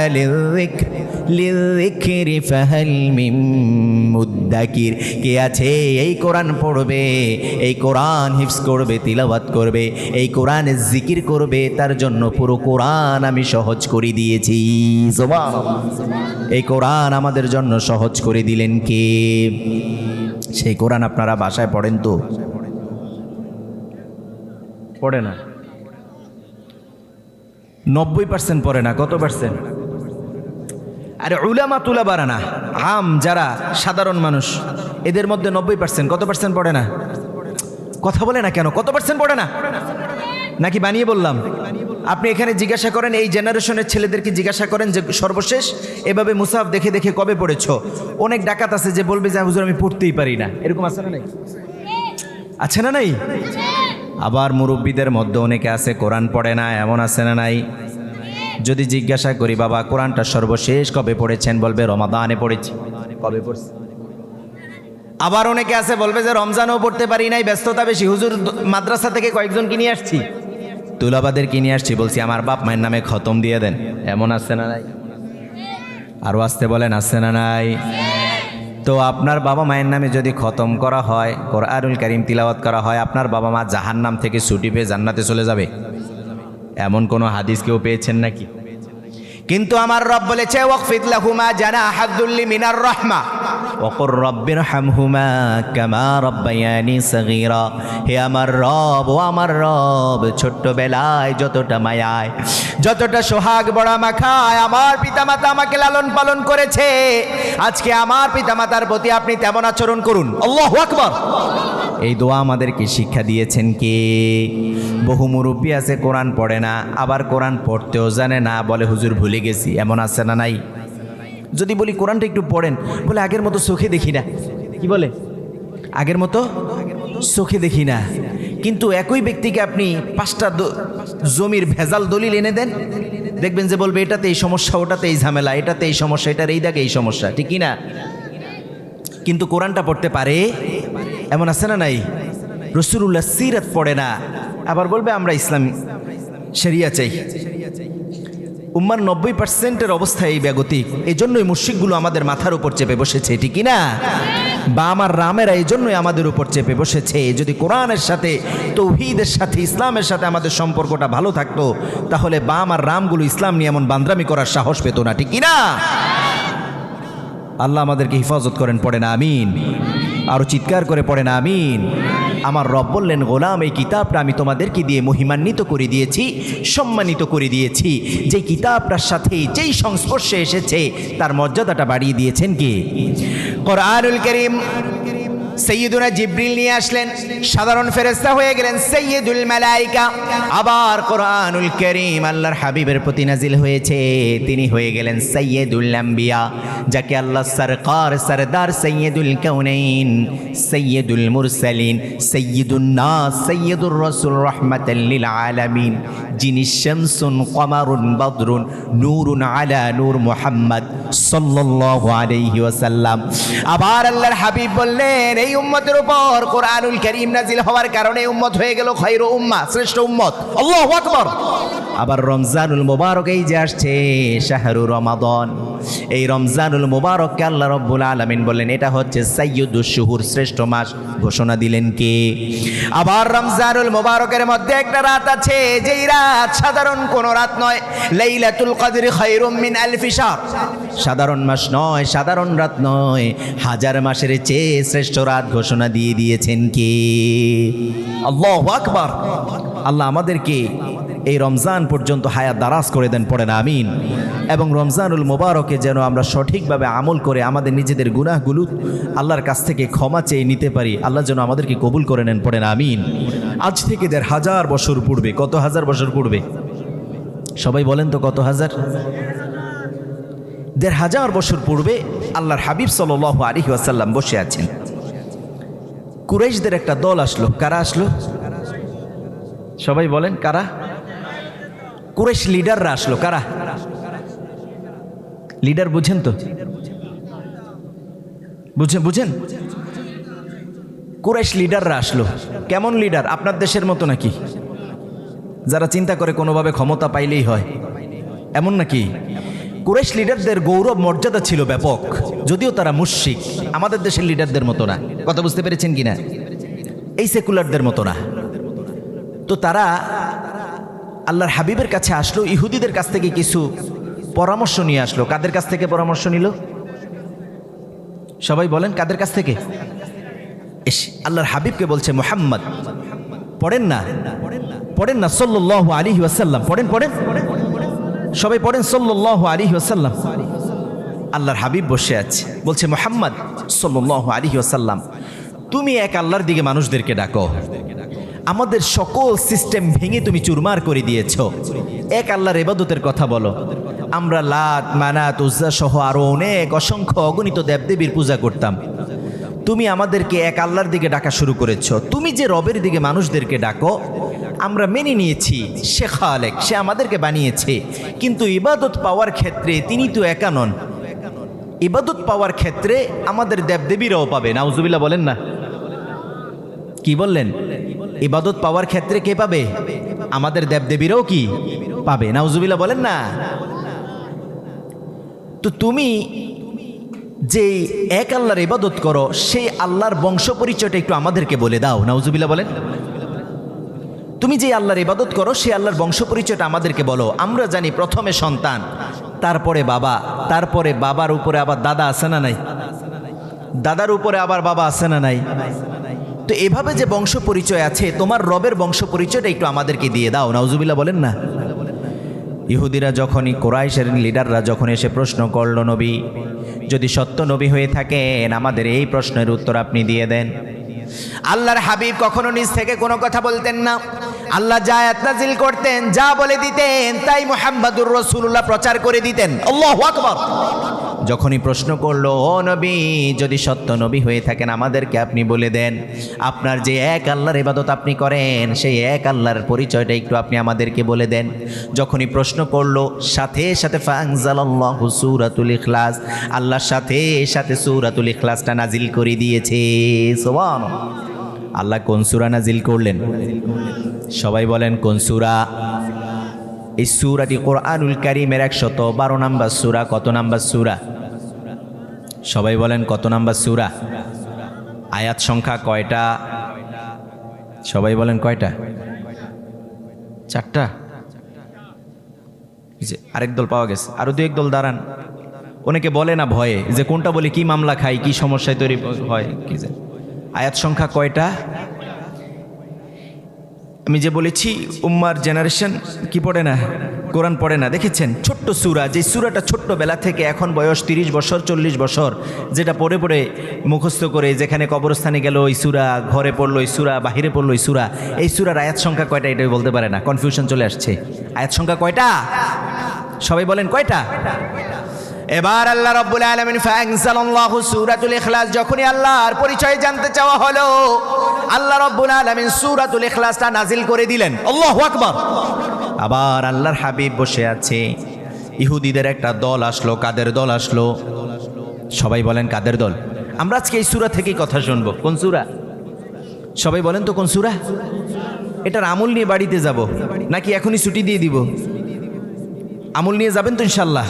লিযিকরি ফাহাল মিন মুদ্দাকির। কে আছে এই কোরআন পড়বে, এই কোরআন হিফজ করবে, তিলাওয়াত করবে, এই কোরআনের জিকির করবে, তার জন্য পুরো কোরআন আমি সহজ করে দিয়েছি। সুবহানাল্লাহ। এই কোরআন আমাদের জন্য সহজ করে দিলেন কে? সেই কোরআন আপনারা বাসায় পড়েন তো? পড়ে না, 90% পড়ে না। কত পার্সেন্ট? আরে উলামা তুলাবারা না, আম যারা সাধারণ মানুষ এদের মধ্যে 90%। কত পার্সেন্ট পড়ে না? কথা বলে না কেন? কত পার্সেন্ট পড়ে না? নাকি বানিয়ে বললাম? আপনি এখানে জিজ্ঞাসা করেন, এই জেনারেশনের ছেলেদেরকে জিজ্ঞাসা করেন যে সর্বশেষ এভাবে মুসাফ দেখে দেখে কবে পড়েছ? অনেক ডাকাত আছে যে বলবে যে হুজুর আমি পড়তেই পারি না। এরকম আছে না নাই? আছে না নাই? আবার মুরব্বীদের মধ্যে অনেকে আছে কোরআন পড়ে না, এমন আছে না নাই? যদি জিজ্ঞাসা করি বাবা কোরআনটা সর্বশেষ কবে পড়েছেন, বলবে রমাদানে পড়েছি। কবে পড়ছে? আবার অনেকে আছে বলবে যে রমজানও পড়তে পারি নাই, ব্যস্ততা বেশি। হুজুর মাদ্রাসা থেকে কয়েকজনকে নিয়ে আসছি, তুলাবাদেরকে নিয়ে আসছি, বলছি আমার বাপ মায়ের নামে খতম দিয়ে দেন। এমন আছে না নাই? আরও আসতে বলেন, আছে না নাই? তো আপনার বাবা মায়ের নামে যদি খতম করা হয়, কোরআনুল কারীম তিলাওয়াত করা হয়, আপনার বাবা মা জাহান্নাম থেকে ছুটি পেয়ে জান্নাতে চলে যাবে? এমন কোনো হাদিস কেউ পেয়েছেন নাকি? কিন্তু আমার রব বলেছে ওয়াকফিদ লাহুমা জানাহা যুল্লি মিনার রাহমা ওয়াকুর রাব্বিরহামহুমা কামা রাব্বায়ানি সগীরা। হে আমার রব, ও আমার রব, ছোট্টবেলায় যতটা মায়ায় যতটা সোহাগ বড়া মাখায় আমার পিতামাতা আমাকে লালন পালন করেছে, আজকে আমার পিতামাতার প্রতি আপনি তেমন আচরণ করুন। আল্লাহু আকবার। এই দোয়া আমাদেরকে শিক্ষা দিয়েছেন কে? বহু মুরব্বী আছে কোরআন পড়ে না, আবার কোরআন পড়তেও জানে না, বলে হুজুর ভুলে গেছি। এমন আছে না নাই? যদি বলি কোরআনটা একটু পড়েন, বলে আগের মতো চোখে দেখি না। কি বলে? আগের মতো চোখে দেখি না। কিন্তু একই ব্যক্তিকে আপনি 5টা জমির ভেজাল দলিল এনে দেন, দেখবেন যে বলবে এটাতে এই সমস্যা, ওটাতে এই ঝামেলা, এটাতে এই সমস্যা, এটার এই দাগে এই সমস্যা। ঠিক কি না? কিন্তু কোরআনটা পড়তে পারে, এমন আছে না নাই? রাসূলুল্লাহ সিরাত পড়ে না, আবার বলবে আমরা ইসলাম শরিয়া চাই। উম্মার 90%-এর অবস্থা এই ব্যাগতিক। এই জন্যই মুশরিকগুলো আমাদের মাথার উপর চেপে বসেছে। ঠিক না? বা আমার রামেরা এই জন্যই আমাদের উপর চেপে বসেছে। যদি কোরআনের সাথে, তৌহিদের সাথে, ইসলামের সাথে আমাদের সম্পর্কটা ভালো থাকতো, তাহলে বা আমার রামগুলো ইসলাম নিয়ে এমন বান্দ্রামি করার সাহস পেত না। ঠিক না? আল্লাহ আমাদেরকে হিফাজত করেন। পড়ে না আমিন? আরো চিৎকার করে পড়ে না আমিন? আমার রব বললেন গোলাম এই কিতাবটা আমি তোমাদেরকে দিয়ে মহিমান্বিত করে দিয়েছি, সম্মানিত করে দিয়েছি। যে কিতাবটার সাথে যেই সংস্পর্শে এসেছে তার মর্যাদাটা বাড়িয়ে দিয়েছেন কে? কোরআনুল কারীম সৈয়দুনা জিবরিল নিয়ে আসলেন, সাধারণ ফেরেশতা হয়ে গেলেন সৈয়দুল মালাইকা। আবার কোরআনুল কারীম আল্লাহর হাবিবের প্রতি নাজিল হয়েছে, তিনি হয়ে গেলেন সৈয়দুল আম্বিয়া, যাকে আল্লাহ সরকার, সরদার, সৈয়দুল কাউনাইন, সৈয়দুল মুরসালিন, সৈয়দুন নাস, সৈয়দুর রাসূল রাহমাতাল লিল আলামিন, যিনি শামসুন কমারুন বদরুন নূরুন আলা নূর মুহাম্মদ সাল্লাল্লাহু আলাইহি ওয়াসাল্লাম। আবার আল্লাহর হাবিব বললেন এই উম্মতের উপর কোরআনুল কারীম নাজিল হওয়ার কারণে উম্মত হয়ে গেল খায়রু উম্মাহ, শ্রেষ্ঠ উম্মত। আল্লাহু আকবার। আবার রমজানুল মুবারক এই যে আসছে, শাহরু রমাদান, এই রমজানুল মুবারককে আল্লাহ রাব্বুল আলামিন বললেন এটা হচ্ছে সাইয়্যিদুশ শুহুর, শ্রেষ্ঠ মাস ঘোষণা দিলেন কে? আবার রমজানুল মুবারকের মধ্যে একটা রাত আছে, যেই রাত সাধারণ কোনো রাত নয়। লাইলাতুল কদর খায়রুম মিন আলফি শাহর, সাধারণ মাস নয়, সাধারণ রাত নয়, হাজার মাসের চেয়ে শ্রেষ্ঠ রাত ঘোষণা দিয়ে দিয়েছেন কে? আল্লাহু আকবার। আল্লাহ আমাদেরকে এই রমজান পর্যন্ত হায়াত দারাজ করে দেন, পড়েন আমিন। এবং রমজানুল মুবারকে যেন আমরা সঠিকভাবে আমল করে আমাদের নিজেদের গুনাহগুলো আল্লাহর কাছ থেকে ক্ষমা চেয়ে নিতে পারি, আল্লাহ যেন আমাদেরকে কবুল করে নেন, পড়েন আমিন। আজ থেকে ১,৫০০ বছর পূর্বে, কত হাজার বছর পূর্বে? সবাই বলেন তো কত হাজার? ১,৫০০ বছর পূর্বে আল্লাহর হাবিব সাল্লাল্লাহু আলাইহি ওয়াসাল্লাম বসে আছেন। কুরাইশদের একটা দল আসলো। কারা আসলো? সবাই বলেন কারা? কুরাইশ লিডাররা আসলো। কারা লিডার? বুঝেন তো? বুঝেন? কুরাইশ লিডাররা আসলো। কেমন লিডার? আপনার দেশের মতো নাকি? যারা চিন্তা করে কোনোভাবে ক্ষমতা পাইলেই হয়, এমন নাকি? কুরাইশ লিডারদের গৌরব মর্যাদা ছিল ব্যাপক, যদিও তারা মুশরিক। আমাদের দেশের লিডারদের মতো না। কথা বুঝতে পেরেছেন কিনা? এই সেকুলারদের মতো না। তো তারা আল্লাহর হাবিবের কাছে আসলো, ইহুদিদের কাছ থেকে কিছু পরামর্শ নিয়ে আসলো। কাদের কাছ থেকে পরামর্শ নিল? সবাই বলেন কাদের কাছ থেকে? আল্লাহর হাবিবকে বলছে, মুহাম্মদ পড়েন না সাল্লাল্লাহু আলাইহি ওয়াসাল্লাম, পড়েন সবাই পড়েন সাল্লাল্লাহু আলাইহি ওয়াসাল্লাম। আল্লাহর হাবিব বসে আছে, বলছে মুহাম্মদ সাল্লাল্লাহু আলাইহি ওয়াসাল্লাম, তুমি এক আল্লাহর দিকে মানুষদেরকে ডাকো। আমাদের সকল সিস্টেম ভেঙে তুমি চুরমার করে দিয়েছ। এক আল্লাহর ইবাদতের কথা বলো। আমরা লাত, মানাত, উজ্জা সহ আরো অনেক অসংখ্য অগণিত দেবদেবীর পূজা করতাম। তুমি আমাদেরকে এক আল্লাহর দিকে ডাকা শুরু করেছ। তুমি যে রবের দিকে মানুষদেরকে ডাকো আমরা মেনে নিয়েছি, সে খালেক, সে আমাদেরকে বানিয়েছে, কিন্তু ইবাদত পাওয়ার ক্ষেত্রে তিনি তো একা নন। ইবাদত পাওয়ার ক্ষেত্রে আমাদের দেবদেবীরাও পাবে। নাউজুবিল্লাহ বলেন না? কি বললেন? ইবাদত পাওয়ার ক্ষেত্রে কে পাবে? আমাদের দেবদেবীরাও কি পাবে? নাউজুবিল্লাহ বলেন না? তো তুমি যে এক আল্লাহর ইবাদত করো, সেই আল্লাহর বংশ পরিচয়টা একটু আমাদেরকে বলে দাও। নাউজুবিল্লাহ বলেন। তুমি যে আল্লাহর ইবাদত করো সেই আল্লাহর বংশ পরিচয়টা আমাদেরকে বলো। আমরা জানি প্রথমে সন্তান, তারপরে বাবা, তারপরে বাবার উপরে আবার দাদা আছে না নাই? দাদার উপরে আবার বাবা আছে না নাই? তো এভাবে যে বংশ পরিচয় আছে, তোমার রবের বংশ পরিচয়টা একটু আমাদেরকে দিয়ে দাও। নাউজুবিল্লাহ বলেন না? ইহুদিরা যখনই, কুরাইশের লিডাররা যখন এসে প্রশ্ন করল, নবী যদি সত্য নবী হয়ে থাকেন আমাদের এই প্রশ্নের উত্তর আপনি দিয়ে দেন। আল্লাহর হাবিব কখনো নিজ থেকে কোনো কথা বলতেন না। আল্লাহ যা আয়াত নাজিল করতেন, যা বলে দিতেন, তাই মুহাম্মাদুর রাসূলুল্লাহ প্রচার করে দিতেন। আল্লাহু আকবার। যখনই প্রশ্ন করলো, ও নবী যদি সত্য নবী হয়ে থাকেন আমাদেরকে আপনি বলে দেন, আপনার যে এক আল্লাহর ইবাদত আপনি করেন সেই এক আল্লাহর পরিচয়টা একটু আপনি আমাদেরকে বলে দেন। যখনই প্রশ্ন করলো, সাথে সাথে ফাআনজালাল্লাহু সূরাতুল ইখলাস, আল্লাহর সাথে সাথে সূরাতুল ইখলাসটা নাজিল করে দিয়েছে। সুবহানাল্লাহ। আল্লাহ কোন সূরা নাজিল করলেন? সবাই বলেন কোন সূরা? এই সূরাটি কোরআনুল কারীমের 112 নম্বর সূরা। কত নম্বর সূরা? সবাই বলেন কত নম্বর সূরা? আয়াত সংখ্যা কয়টা? সবাই বলেন কয়টা? 4টা। আরেক দল পাওয়া গেছে, আরো 2-1 দল দাঁড়ান। অনেকে বলে না ভয়ে যে কোনটা বলে কি মামলা খাই, কি সমস্যায় তৈরি হয়, কি যে আয়াত সংখ্যা কয়টা? আমি যে বলেছি উম্মার জেনারেশন কি পড়ে না, কোরআন পড়ে না। দেখেছেন ছোট্ট সূরা, যে সূরাটা ছোট্টবেলা থেকে এখন বয়স 30 বছর 40 বছর, যেটা পড়ে পড়ে মুখস্থ করে, যেখানে কবরস্থানে গেল ওই সূরা, ঘরে পড়লো ওই সূরা, বাহিরে পড়লো ওই সূরা, এই সূরার আয়াত সংখ্যা কয়টা এটাই বলতে পারে না। কনফিউশন চলে আসছে। আয়াত সংখ্যা কয়টা? সবাই বলেন কয়টা? এবার আল্লাহ রাব্বুল আলামিন ফাআনজালাল্লাহু সূরাতুল ইখলাস, যখনই আল্লাহর পরিচয় জানতে চাওয়া হলো আল্লাহ রাব্বুল আলামিন সূরাতুল ইখলাসটা নাজিল করে দিলেন। আল্লাহু আকবার। আবার আল্লাহর হাবিব বসে আছে, ইহুদিদের একটা দল আসলো। কাদের দল আসলো? সবাই বলেন কাদের দল? আমরা আজকে এই সূরা থেকেই কথা শুনবো। কোন সূরা? সবাই বলেন তো কোন সূরা? এটার আমল নিয়ে বাড়িতে যাব নাকি এখনই ছুটি দিয়ে দিব? আমল নিয়ে যাবেন তো ইনশাল্লাহ?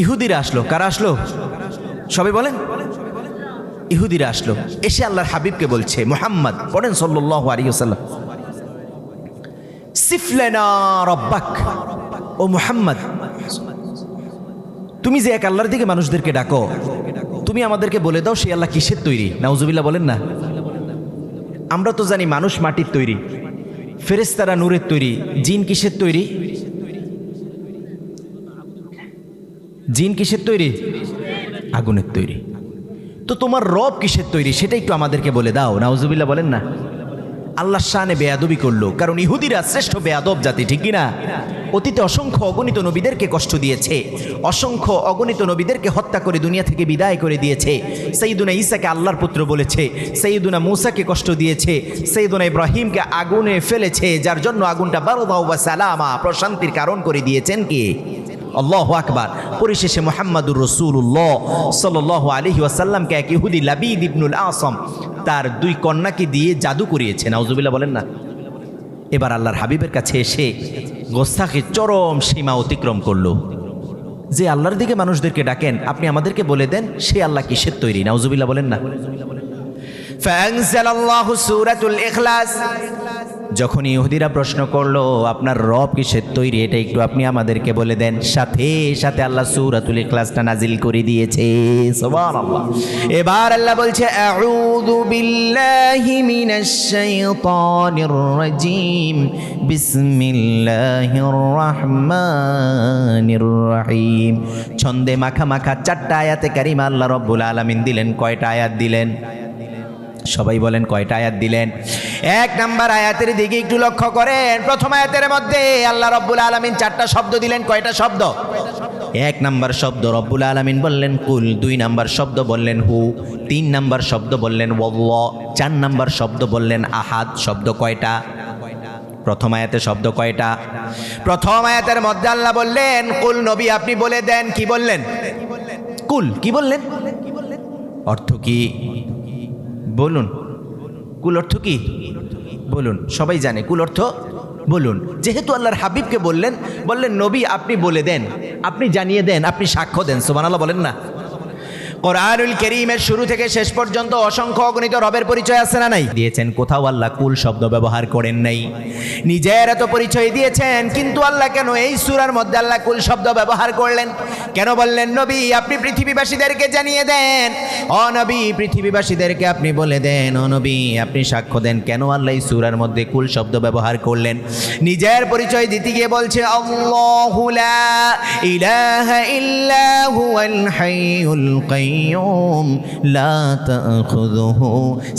ইহুদিরা আসলো। কারা আসলো? সবাই বলেন। ইহুদিরা আসলো, এসে আল্লাহর হাবিবকে বলছে, মুহাম্মদ পড়েন সাল্লাল্লাহু আলাইহি ওয়াসাল্লাম, সিফলানা রব্বাক, ও মুহাম্মদ তুমি যে এক আল্লাহর দিকে মানুষদেরকে ডাকো, তুমি আমাদেরকে বলে দাও সেই আল্লাহ কিসের তৈরি? নাউজুবিল্লাহ বলেন না। আমরা তো জানি মানুষ মাটির তৈরি, ফেরেশতারা নূরের তৈরি, জিন কিসের তৈরি? জিন কিসের তৈরি? আগুনের তৈরি। তো তোমার রব কিসের তৈরি সেটা একটু আমাদেরকে বলে দাও। নাউজুবিল্লাহ বলেন না। আল্লাহর শানে বেয়াদবি করলো, কারণ ইহুদিরা শ্রেষ্ঠ বেয়াদব জাতি, ঠিক কিনা? অতীতে অসংখ্য অগণিত নবীদেরকে কষ্ট দিয়েছে, অসংখ্য অগণিত নবীদেরকে হত্যা করে দুনিয়া থেকে বিদায় করে দিয়েছে। সাইয়্যিদুনা ঈসাকে আল্লাহর পুত্র বলেছে, সাইয়্যিদুনা মূসাকে কষ্ট দিয়েছে, সাইয়্যিদুনা ইব্রাহিমকে আগুনে ফেলেছে, যার জন্য আগুনটা বারদা ওয়া সালামা, প্রশান্তির কারণ করে দিয়েছেন কে? আল্লাহু আকবার। পরিশেষে মুহাম্মাদুর রাসূলুল্লাহ সাল্লাল্লাহু আলাইহি ওয়াসাল্লামকে এক ইহুদি লাবিদ ইবনুল আসম তার দুই কন্যাকে দিয়ে জাদু করিয়েছে। নাউজুবিল্লাহ বলেন না। এবার আল্লাহর হাবিবের কাছে এসে গোস্তাখি চরম সীমা অতিক্রম করলো, যে আল্লাহর দিকে মানুষদেরকে ডাকেন আপনি আমাদেরকে বলে দেন সে আল্লাহ কিসের তৈরি? নাউজুবিল্লাহ বলেন না। ফাআনজালাল্লাহু সূরাতুল ইখলাস। যখন ইহুদিরা প্রশ্ন করলো আপনার রব কিসের তৈরি, এটা একটু আপনি আমাদেরকে বলে দেন, সাথে সাথে আল্লাহ সূরাতুল ইখলাসটা নাজিল করে দিয়েছে। সুবহানাল্লাহ। এবার আল্লাহ বলছে, আউযু বিল্লাহি মিনাশ শাইতানির রাজীম, বিসমিল্লাহির রহমানির রহিম। ছন্দে মাখা মাখা চারটা আয়াতে কারিমা আল্লাহ রাব্বুল আলামিন দিলেন। কয়টা আয়াত দিলেন? সবাই বলেন কয়টা আয়াত দিলেন? এক নাম্বার আয়াতের দিকে একটু লক্ষ্য করেন। প্রথম আয়াতের মধ্যে আল্লাহ রব্বুল আলামিন চারটা শব্দ দিলেন। কয়টা শব্দ? এক নাম্বার শব্দ রব্বুল আলামিন বললেন কুল, দুই নাম্বার শব্দ বললেন হু, তিন নাম্বার শব্দ বললেন ওয়াল্লাহ, চার নাম্বার শব্দ বললেন আহাদ। শব্দ কয়টা? প্রথম আয়াতে শব্দ কয়টা? প্রথম আয়াতের মধ্যে আল্লাহ বললেন কুল, নবী আপনি বলে দেন। কি বললেন? কুল। কি বললেন? অর্থ কি বলুন? কুল অর্থ কি বলুন? সবাই জানে কুল অর্থ বলুন। যেহেতু আল্লাহর হাবিবকে বললেন, বললেন নবী আপনি বলে দেন, আপনি জানিয়ে দেন, আপনি সাক্ষ্য দেন। সুবহানাল্লাহ বলেন না। কোরআনুল কারীমের শুরু থেকে শেষ পর্যন্ত অসংখ্য অগণিত রবের পরিচয় আছে না নাই? দিয়েছেন। কোথাও আল্লাহ কুল শব্দ ব্যবহার করেন নাই। নিজের এত পরিচয় দিয়েছেন, কিন্তু আল্লাহ কেন এই সূরার মধ্যে আল্লাহ কুল শব্দ ব্যবহার করলেন? কেন বললেন নবী আপনি পৃথিবীবাসীদেরকে জানিয়ে দেন, ও নবী পৃথিবীবাসীদেরকে আপনি বলে দেন, ও নবী আপনি সাক্ষ্য দেন? কেন আল্লাহ এই সূরার মধ্যে কুল শব্দ ব্যবহার করলেন? নিজের পরিচয় দিতে গিয়ে বলছে, আল্লাহু লা ইলাহা ইল্লা হুয়াল হাইয়ুল কাইয়্যুম লা তাখুযুহু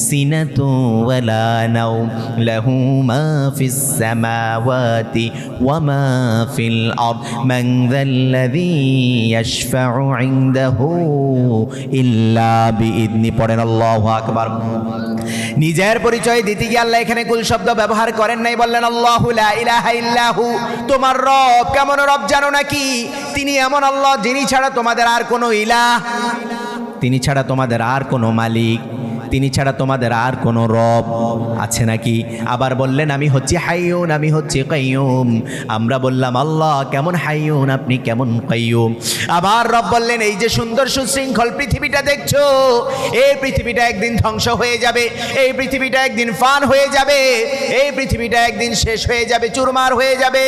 সিনাতু ওয়ালা নাওম লাহু মা ফিস সামাওয়াতি ওয়া মা ফিল আরদ মান যাল্লাযী ইয়াশফাউ ইনদাহু ইল্লা বিইذনি। পড়েন আল্লাহু আকবার। নিজের পরিচয় দিতে গিয়ে আল্লাহ এখানে কুল শব্দ ব্যবহার করেন নাই, বললেন আল্লাহু লা ইলাহা ইল্লাহু। তোমার রব কেমন রব জানো নাকি? তিনি এমন আল্লাহ যিনি ছাড়া তোমাদের আর কোনো ইলাহ, তিনি ছাড়া তোমাদের আর কোনো মালিক, তিনি ছাড়া তোমাদের আর কোনো রব আছে নাকি? আবার বললেন আমি হচ্ছি হাইয়ুন, আমি হচ্ছি কাইয়ুম। আমরা বললাম আল্লাহ কেমন হাইয়ুন, আপনি কেমন কাইয়ুম? আবার রব বললেন এই যে সুন্দর সুশৃঙ্খল পৃথিবীটা দেখছো, এই পৃথিবীটা একদিন ধ্বংস হয়ে যাবে, এই পৃথিবীটা একদিন ফান হয়ে যাবে, এই পৃথিবীটা একদিন শেষ হয়ে যাবে, চুরমার হয়ে যাবে,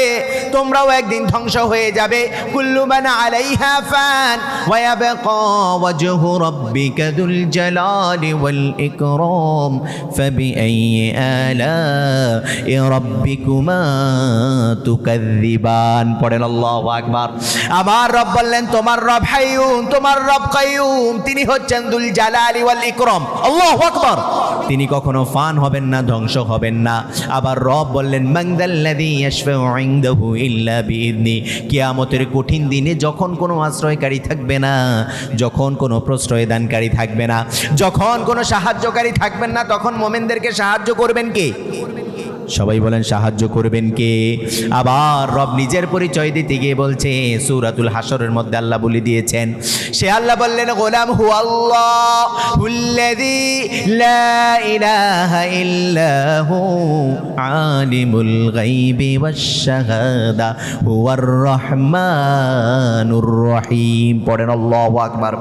তোমরাও একদিন ধ্বংস হয়ে যাবে। কুল্লু মান আলাইহা ফান ওয়া ইয়াবকা ওয়াজহু রাব্বিকা যুল জালালি ওয়াল ইকরাম ফাবিআইয়ি আলাই রাব্বিকুমা তুকাযযিবান। পড়েন আল্লাহু আকবার। আমার রব বললেন তোমার রব হাইয়ুন, তোমার রব কাইয়ুম, তিনি হচ্ছেন যুল জালালি ওয়াল ইকরাম। আল্লাহু আকবার। তিনি কখনো ফান হবেন না, ধ্বংস হবেন না। আবার রব বললেন মান যাল্লাযী ইয়াশফাউ ইনদাহু ইল্লা বিইذনি। কিয়ামতের কঠিন দিনে যখন কোনো আশ্রয়কারী থাকবে না, যখন কোনো প্রশ্রয়দানকারী থাকবে না, যখন কোনো সাহায্যকারী থাকবেন না, তখন মুমিনদেরকে সাহায্য করবেন কে? সবাই বলেন সাহায্য করবেন কে? আবার রব নিজের পরিচয় দিতে গিয়ে বলছে, সূরাতুল হাশরের মধ্যে আল্লাহ বলে দিয়েছেন, সে আল্লাহ বললেন গোলাম হু আল্লাহুল্লাযী লা ইলাহা ইল্লাহু আলিমুল গায়বি ওয়াশ শাহাদা হুয়ার রহমানুর রহিম। পড়েন আল্লাহু আকবার।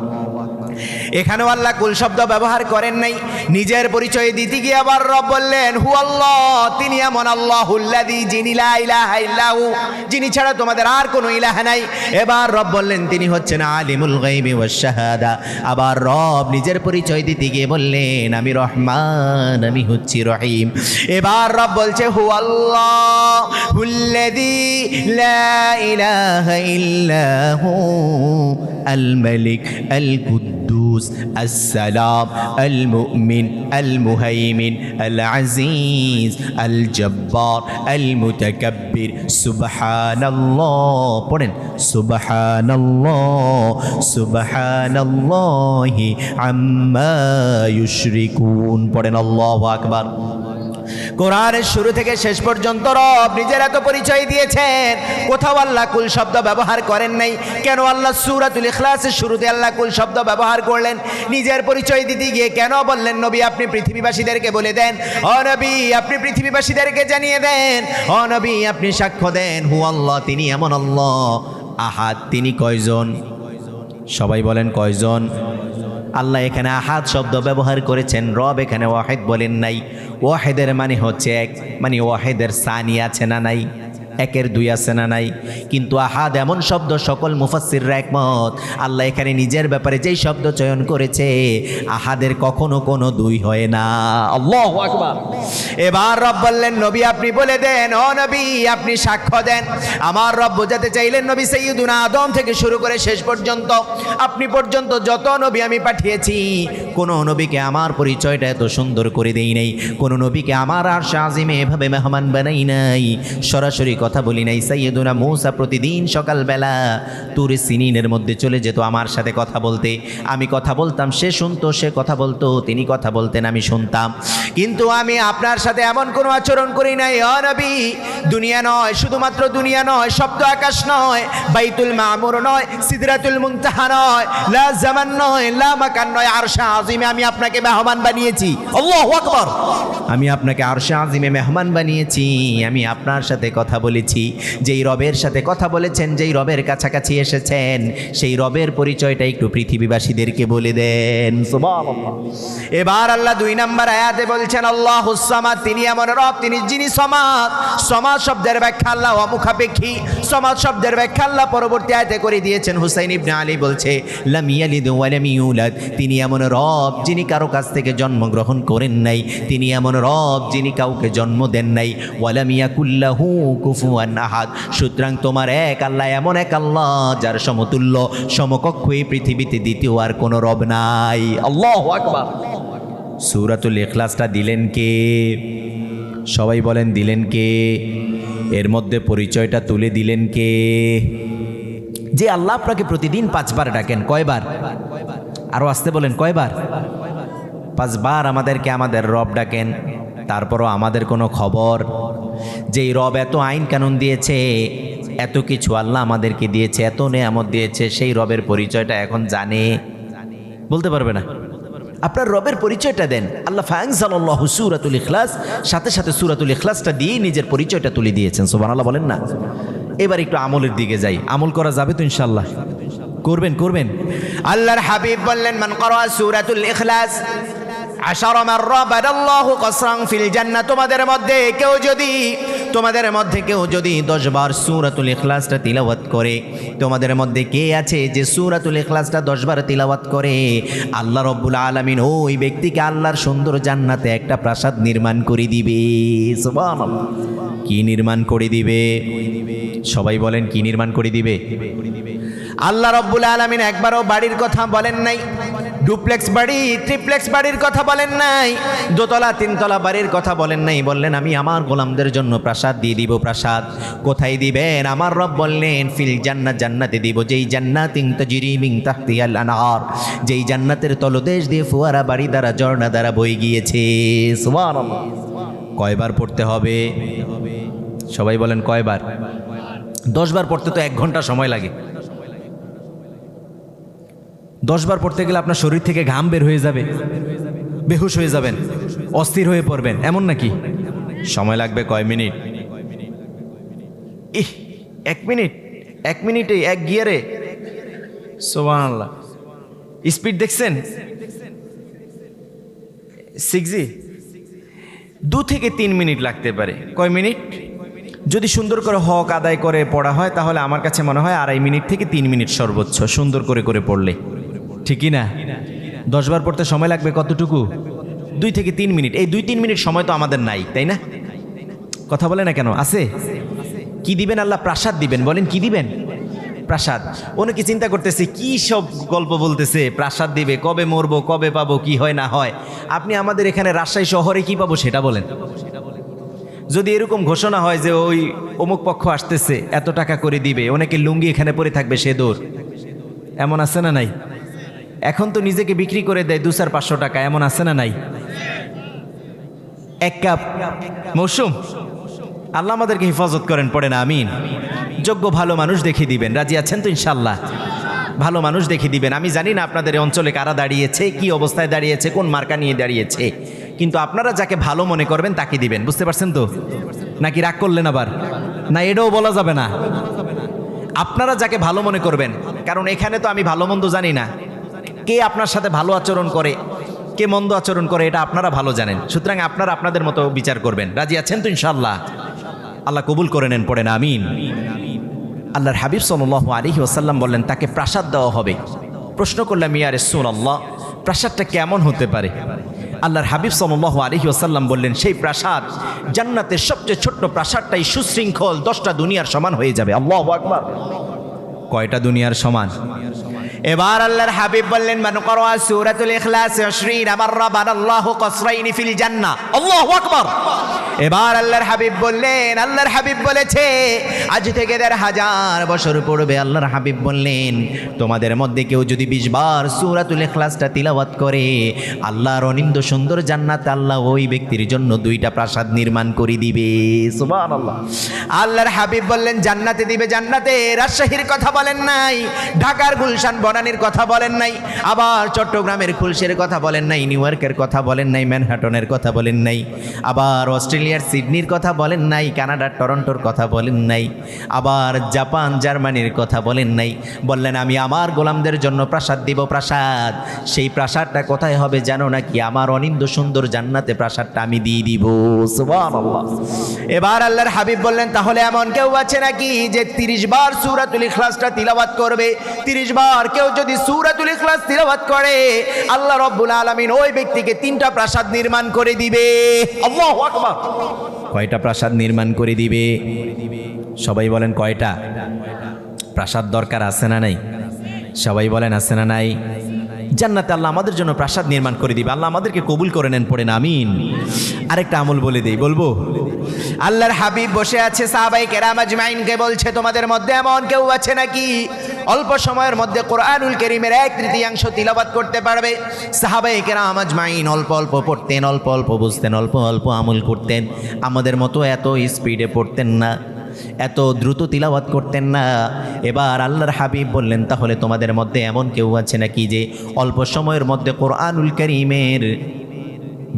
এখানেও আল্লাহ কুল শব্দ ব্যবহার করেন নাই, নিজের পরিচয় দিতে গিয়ে আবার রব বললেন হু আল্লাহ, তিনি এমন আল্লাহুল্লাযী যিনি লা ইলাহা ইল্লাহু, যিনি ছাড়া তোমাদের আর কোনো ইলাহ নাই। এবার রব বললেন তিনি হচ্ছেন আলিমুল গায়বি ওয়াশ শাহাদা। আবার রব নিজের পরিচয় দিতে গিয়ে বললেন আমি রহমান, আমি হচ্ছি রহিম। এবার রব বলছে হু আল্লাহুল্লাযী লা ইলাহা ইল্লাহু আল মালিক আল কুদ্দুস আসসালাম আল মুমিন আল মুহাইমিন আল আজিজ আল জব্বার আল মুতাকাব্বির সুবহানাল্লাহ। পড়েন সুবহানাল্লাহ সুবহানাল্লাহি আম্মা ইউশরিকুন। পড়েন আল্লাহু আকবার। কোরআনের শুরু থেকে শেষ পর্যন্ত রব নিজের এত পরিচয় দিয়েছেন, কোথাও আল্লাহ কুল শব্দ ব্যবহার করেন নাই। কেন আল্লাহ সূরাতুল ইখলাসের শুরুতে আল্লাহ কুল শব্দ ব্যবহার করলেন? নিজের পরিচয় দিতে গিয়ে কেন বললেন নবী আপনি পৃথিবীবাসীদেরকে বলে দেন, ও নবী আপনি পৃথিবীবাসীদেরকে জানিয়ে দেন, ও নবী আপনি সাক্ষ্য দেন হু আল্লাহ, তিনি এমন আল্লাহ আহাদ। তিনি কয়জন? সবাই বলেন কয়জন? আল্লাহ এখানে আহাদ শব্দ ব্যবহার করেছেন, রব এখানে ওয়াহিদ বলেন নাই। ওয়াহিদের মানে হচ্ছে এক, মানে ওয়াহিদের সানি আছে না নাই, একের দুই আছে না নাই। কিন্তু আহাদ এমন শব্দ সকল মুফাসসিররা একমত, আল্লাহ এখানে নিজের ব্যাপারে যেই শব্দ চয়ন করেছে আহাদের কখনো কোনো দুই হয় না। আল্লাহু আকবার। এবার রব বললেন নবী আপনি বলে দেন, ও নবী আপনি সাক্ষ্য দেন। আমার রব বোঝাতে চাইলেন নবী সাইয়্যিদুনা আদম থেকে শুরু করে শেষ পর্যন্ত আপনি পর্যন্ত যত নবী আমি পাঠিয়েছি, কোনো নবীকে আমার পরিচয়টা এত সুন্দর করে দেই নাই, কোনো নবীকে আমার আরশে আজিমে এভাবে মেহমান বানাই নাই, সরাসরি কথা বলি নাই। সাইয়্যিদুনা মূসা প্রতিদিন সকালবেলা তুরে সিনিনের মধ্যে চলে যেত আমার সাথে কথা বলতে, আমি কথা বলতাম সে শুনতো, সে কথা বলতো তিনি কথা বলতেন আমি শুনতাম। কিন্তু আমি আপনার সাথে এমন কোনো আচরণ করি নাই। ও নবী দুনিয়া নয়, শুধুমাত্র দুনিয়া নয়, সপ্ত আকাশ নয়, বাইতুল মামুর নয়, সিদরাতুল মুনতাহা নয়, লা জামান নয়, লা মাকান নয়, আরশে আজিমে আমি আপনাকে মেহমান বানিয়েছি। আল্লাহু আকবার। আমি আপনাকে আরশে আজিমে মেহমান বানিয়েছি, আমি আপনার সাথে কথা বলেছি। যেই রবের সাথে কথা বলেছেন, যেই রবের কাছাকাছি এসেছেন, সেই রবের পরিচয়টা একটু পৃথিবীবাসীদেরকে বলে দেন। সুবহানাল্লাহ। এবার আল্লাহ 2 নম্বর আয়াতে বলছেন আল্লাহুস সামাদ, তিনি এমন রব তিনি যিনি সমাদ। সমাদ শব্দের ব্যাখ্যা আল্লাহ অমুখাপেক্ষী, সমাদ শব্দের ব্যাখ্যা আল্লাহ পরবর্তী আয়াতে করে দিয়েছেন। হুসাইন ইবনে আলী বলছে লাম ইয়ালিদ ওয়া লাম ইউলাদ, তিনি এমন রব যিনি কারো কাছ থেকে জন্মগ্রহণ করেন নাই, তিনি এমন রব যিনি কাউকে জন্ম দেন নাই। ওয়া লাম ইয়াকুল্লাহু কুফুয়ান আহাদ, সুতরাং তোমার এক আল্লাহ এমন এক আল্লাহ যার সমতুল্য সমকক্ষ এই পৃথিবীতে দ্বিতীয় আর কোনো রব নাই। আল্লাহু আকবার। সূরাতুল ইখলাসটা দিলেন কে? সবাই বলেন দিলেন কে? এর মধ্যে পরিচয়টা তুলে দিলেন কে? যে আল্লাহ আপনাকে প্রতিদিন 5 বার ডাকেন। কয়বার? আরো আসতে বলেন কয়বার? 5 বার আমাদেরকে আমাদের রব ডাকেন। তারপরও আমাদের কোনো খবর? যেই রব এত আইন কানুন দিয়েছে, এত কিছু আল্লাহ আমাদেরকে দিয়েছে, এত নেয়ামত দিয়েছে, সেই রবের পরিচয়টা এখন জানে? বলতে পারবে না। আপনার রবের পরিচয়টা দেন। আল্লাহ ফাআনজালাল্লাহু সূরাতুল ইখলাস, সাথে সাথে সূরাতুল ইখলাসটা দিয়ে নিজের পরিচয়টা তুলে দিয়েছেন। সুবহানাল্লাহ বলেন না। এবার একটু আমলের দিকে যাই। আমল করা যাবে তো ইনশাআল্লাহ? করবেন করবেন। আল্লাহর হাবিব বললেন মান ক্বারা সূরাতুল ইখলাস 10 মাররা বাদাল্লাহু কসরান ফিল জান্নাহ, তোমাদের মধ্যে কেউ যদি 10 বার সূরাতুল ইখলাসটা তিলাওয়াত করে, তোমাদের মধ্যে কে আছে যে সূরাতুল ইখলাসটা 10 বার তিলাওয়াত করে, আল্লাহ রাব্বুল আলামিন ওই ব্যক্তিকে আল্লাহর সুন্দর জান্নাতে একটা প্রাসাদ নির্মাণ করে দিবে। সুবহানাল্লাহ। কি নির্মাণ করে দিবে? সবাই বলেন কি নির্মাণ করে দিবে? আল্লাহ রাব্বুল আলামিন একবারও বাড়ির কথা বলেন নাই, ডুপ্লেক্স বাড়ি ট্রিপ্লেক্স বাড়ির কথা বলেন নাই, দোতলা তিনতলা বাড়ির কথা বলেন নাই। বললেন আমি আমার গোলামদের জন্য প্রাসাদ দিয়ে দিব। প্রাসাদ কোথায় দিবেন? আমার রব বললেন ফিল জান্নাত, জান্নাতে দিব। যেই জান্নাতিন তাজরি মিন তাহতিহাল আনহার, যেই জান্নাতের তলদেশ দিয়ে ফোয়ারা বাড়ি দ্বারা ঝর্ণা দ্বারা বয়ে গিয়েছে। সুবহানাল্লাহ। কয়বার পড়তে হবে? সবাই বলেন কয়বার? 10 বার পড়তে তো 1 ঘন্টা সময় লাগে। 10 বার পড়তে গেলে আপনার শরীর থেকে ঘাম বের হয়ে যাবে, বেহুশ হয়ে যাবেন, অস্থির হয়ে পড়বেন, এমন নাকি? সময় লাগবে কয় মিনিট? 1 মিনিট, 1 মিনিটে 1 গিয়ারে। সুবহানাল্লাহ, স্পিড দেখছেন? 6G 2 থেকে 3 মিনিট লাগতে পারে। কয় মিনিট? যদি সুন্দর করে হক আদায় করে পড়া হয় তাহলে আমার কাছে মনে হয় 2.5 মিনিট থেকে 3 মিনিট সর্বোচ্চ, সুন্দর করে করে পড়লে। ঠিকই না? 10 বার পড়তে সময় লাগবে কতটুকু? 2 থেকে 3 মিনিট। এই 2-3 মিনিট সময় তো আমাদের নাই, তাই না? কথা বলে না কেন? আছে? কি দিবেন আল্লাহ? প্রাসাদ দিবেন। বলেন কি দিবেন? প্রাসাদ। অনেকে চিন্তা করতেছে কি সব গল্প বলতেছে, প্রাসাদ দিবে, কবে মরবো, কবে পাবো, কি হয় না হয়। আপনি আমাদের এখানে রাজশাহী শহরে কি পাবো সেটা বলেন। যদি এরকম ঘোষণা হয় যে ওই অমুক পক্ষ আসতেছে, এত টাকা করে দিবে, অনেকে লুঙ্গি এখানে পরে থাকবে, সে দৌড়, এমন আছে না নাই? এখন তো নিজেকে বিক্রি করে দেয় 200-500 টাকা, এমন আছে না নাই? 1 কাপ মৌসুম। আল্লাহ আমাদেরকে হেফাজত করেন, পড়ে না আমিন। যোগ্য ভালো মানুষ দেখিয়ে দিবেন, রাজি আছেন তো ইনশাল্লাহ? ভালো মানুষ দেখিয়ে দিবেন। আমি জানি না আপনাদের অঞ্চলে কারা দাঁড়িয়েছে, কি অবস্থায় দাঁড়িয়েছে, কোন মার্কা নিয়ে দাঁড়িয়েছে, কিন্তু আপনারা যাকে ভালো মনে করবেন তাকে দিবেন। বুঝতে পারছেন তো? নাকি রাগ করলেন আবার? না, এটাও বলা যাবে না। আপনারা যাকে ভালো মনে করবেন, কারণ এখানে তো আমি ভালো মন্দ জানি না, কে আপনার সাথে ভালো আচরণ করে, কে মন্দ আচরণ করে, এটা আপনারা ভালো জানেন। সুতরাং আপনারা আপনাদের মতো বিচার করবেন। রাজি আছেন তো ইনশাল্লাহ? আল্লাহ কবুল করে নেন, পড়েন আমিন। আল্লাহর হাবিব সাল্লাল্লাহু আলাইহি ওয়াসাল্লাম বললেন তাকে প্রাসাদ দেওয়া হবে। প্রশ্ন করলাম, ইয়া রাসূলুল্লাহ, প্রাসাদটা কেমন হতে পারে? আল্লাহর হাবিব সাল্লাল্লাহু আলাইহি ওয়াসাল্লাম বললেন, সেই প্রাসাদ জান্নাতের সবচেয়ে ছোট্ট প্রাসাদটাই সুশৃঙ্খল 10টা দুনিয়ার সমান হয়ে যাবে। আল্লাহু আকবার। কয়টা দুনিয়ার সমান? এবার আল্লাহর হাবিব বললেন, মান ক্বারা সূরাতুল ইখলাস 20 মাররা বানাল্লাহু কসরাইনি ফিল জান্নাহ। আল্লাহু আকবার। এবার আল্লাহর হাবিব বললেন, আল্লাহর হাবিব বলেছে আজ থেকে 1500 বছর পূর্বে আল্লাহর হাবিব বললেন, তোমাদের মধ্যে কেউ যদি 20 বার সূরাতুল ইখলাসটা তিলাওয়াত করে, আল্লাহর অনিন্দ্য সুন্দর জান্নাতে আল্লাহ ওই ব্যক্তির জন্য 2টা প্রাসাদ নির্মাণ করে দিবে। সুবহানাল্লাহ। আল্লাহর হাবিব বললেন জান্নাতে দিবে, জান্নাতে রাজশাহীর কথা বলেন নাই, ঢাকার গুলশান বনানীর কথা বলেন নাই, আবার চট্টগ্রামের খুলশীর কথা বলেন নাই, নিউ ইয়র্কের কথা বলেন নাই, ম্যানহাটনের কথা বলেন নাই, আবার অস্ট্রেলিয়ার সিডনির কথা বলেন নাই, কানাডার টরন্টোর কথা বলেন নাই, আবার জাপান জার্মানির কথা বলেন নাই। বললেন আমি আমার গোলামদের জন্য প্রাসাদ দিব, প্রাসাদ। সেই প্রাসাদটা কোথায় হবে জানো নাকি? আমার অনিন্দ্য সুন্দর জান্নাতে প্রাসাদটা আমি দিয়ে দিব। সুবহানাল্লাহ। এবার আল্লাহর হাবিব বললেন, তাহলে এমন কেউ আছে নাকি যে 30 বার সূরাতুল ইখলাসটা তিলাওয়াত করবে? 30 বার কেউ যদি সূরাতুল ইখলাস তিলাওয়াত করে, আল্লাহ রাব্বুল আলামিন ওই ব্যক্তিকে 3টা প্রাসাদ নির্মাণ করে দিবে। আল্লাহু আকবার। কয়টা প্রাসাদ নির্মাণ করে দিবে? সবাই বলেন কয়টা? প্রাসাদ দরকার আছে না নাই? সবাই বলেন আছে না নাই? জান্নাতে আল্লাহ আমাদের জন্য প্রাসাদ নির্মাণ করে দিবে। আল্লাহ আমাদেরকে কবুল করে নেন, পড়েন আমিন। আরেকটা আমল বলে দেই, বলবো? আল্লাহর হাবিব বসে আছে, সাহাবায়ে কেরাম আজমাইনকে বলছে, তোমাদের মধ্যে এমন কেউ আছে নাকি অল্প সময়ের মধ্যে কোরআনুল কারীমের 1/3 তিলাওয়াত করতে পারবে? সাহাবায়ে কেরাম আজমাইন অল্প অল্প পড়তেন, অল্প অল্প বুঝতেন, অল্প অল্প আমল করতেন। আমাদের মতো এত স্পিডে পড়তেন না, এত দ্রুত তিলাওয়াত করতেন না। এবার আল্লাহর হাবিব বললেন, তাহলে তোমাদের মধ্যে এমন কেউ আছে নাকি যে অল্প সময়ের মধ্যে কোরআনুল কারীমের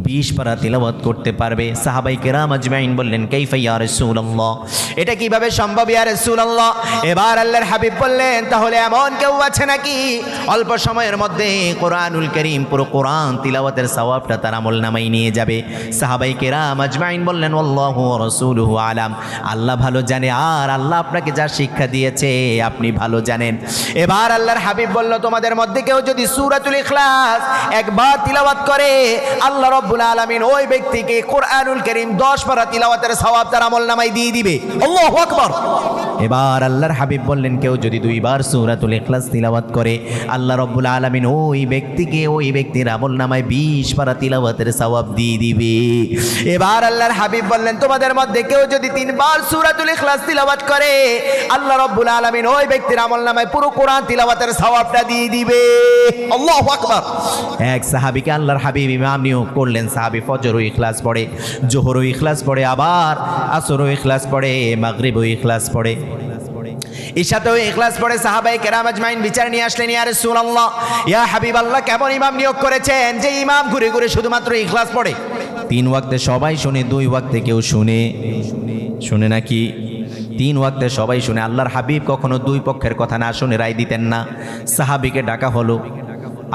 20 পারা তিলাওয়াত করতে পারবে? সাহাবায়ে কেরাম আজমাইন বললেন, কাইফা ইয়া রাসূলুল্লাহ, এটা কিভাবে সম্ভব ইয়া রাসূলুল্লাহ? এবার আল্লাহর হাবিব বললেন, তাহলে এমন কেউ আছে নাকি অল্প সময়ের মধ্যে কোরআনুল কারীম পুরো কোরআন তিলাওয়াতের সওয়াবটা তার আমলনামায় নিয়ে যাবে? সাহাবায়ে কেরাম আজমাইন বললেন, আল্লাহু ওয়া রাসূলুহু আলাম, আল্লাহ ভালো জানে, আর আল্লাহ আপনাকে যা শিক্ষা দিয়েছে আপনি ভালো জানেন। এবার আল্লাহর হাবিব বলল, তোমাদের মধ্যে কেউ যদি সূরাতুল ইখলাস একবার তিলাওয়াত করে, আল্লাহ রাব্বুল আলামিন ওই ব্যক্তিকে কোরআনুল কারীম 10 পারা তিলাওয়াতের সওয়াব তার আমলনামায় দিয়ে দিবে। আল্লাহু আকবার। এবার আল্লাহর হাবিব বললেন, কেউ যদি 2 বার সূরাতুল ইখলাস তিলাওয়াত করে, আল্লাহ রাব্বুল আলামিন ওই ব্যক্তিকে ওই ব্যক্তির আমলনামায় 20 পারা তিলাওয়াতের সওয়াব দিয়ে দিবে। এবার আল্লাহর হাবিব বললেন, তোমাদের মধ্যে কেউ যদি 3 বার সূরাতুল ইখলাস তিলাওয়াত করে, আল্লাহ রাব্বুল আলামিন ওই ব্যক্তির আমলনামায় পুরো কোরআন তিলাওয়াতের সওয়াবটা দিয়ে দিবে। আল্লাহু আকবার। এক সাহাবীকে আল্লাহর হাবিব ইমাম নিয়োগ করলেন করলেন সাহাবী ফজরও ইখলাস পড়ে, জোহরও ইখলাস পড়ে, আবার আসরও ইখলাস পড়ে, মাগরিবও ইখলাস পড়ে, ইশাতেও ইখলাস পড়ে। সাহাবায়ে কেরাম আজমাইন বিচার নিয়ে আসলেন, ইয়া রাসূলুল্লাহ, ইয়া হাবিবাল্লাহ, কেমন ইমাম নিয়োগ করেছেন যে ইমাম ঘুরে ঘুরে শুধুমাত্র ইখলাস পড়ে? 3 ওয়াক্তে সবাই শুনে, 2 ওয়াক্তে কেউ শুনে নাকি? 3 ওয়াক্তে সবাই শুনে। আল্লাহর হাবিব কখনো 2 পক্ষের কথা না শুনে রায় দিতেন না। সাহাবীকে ডাকা হলো,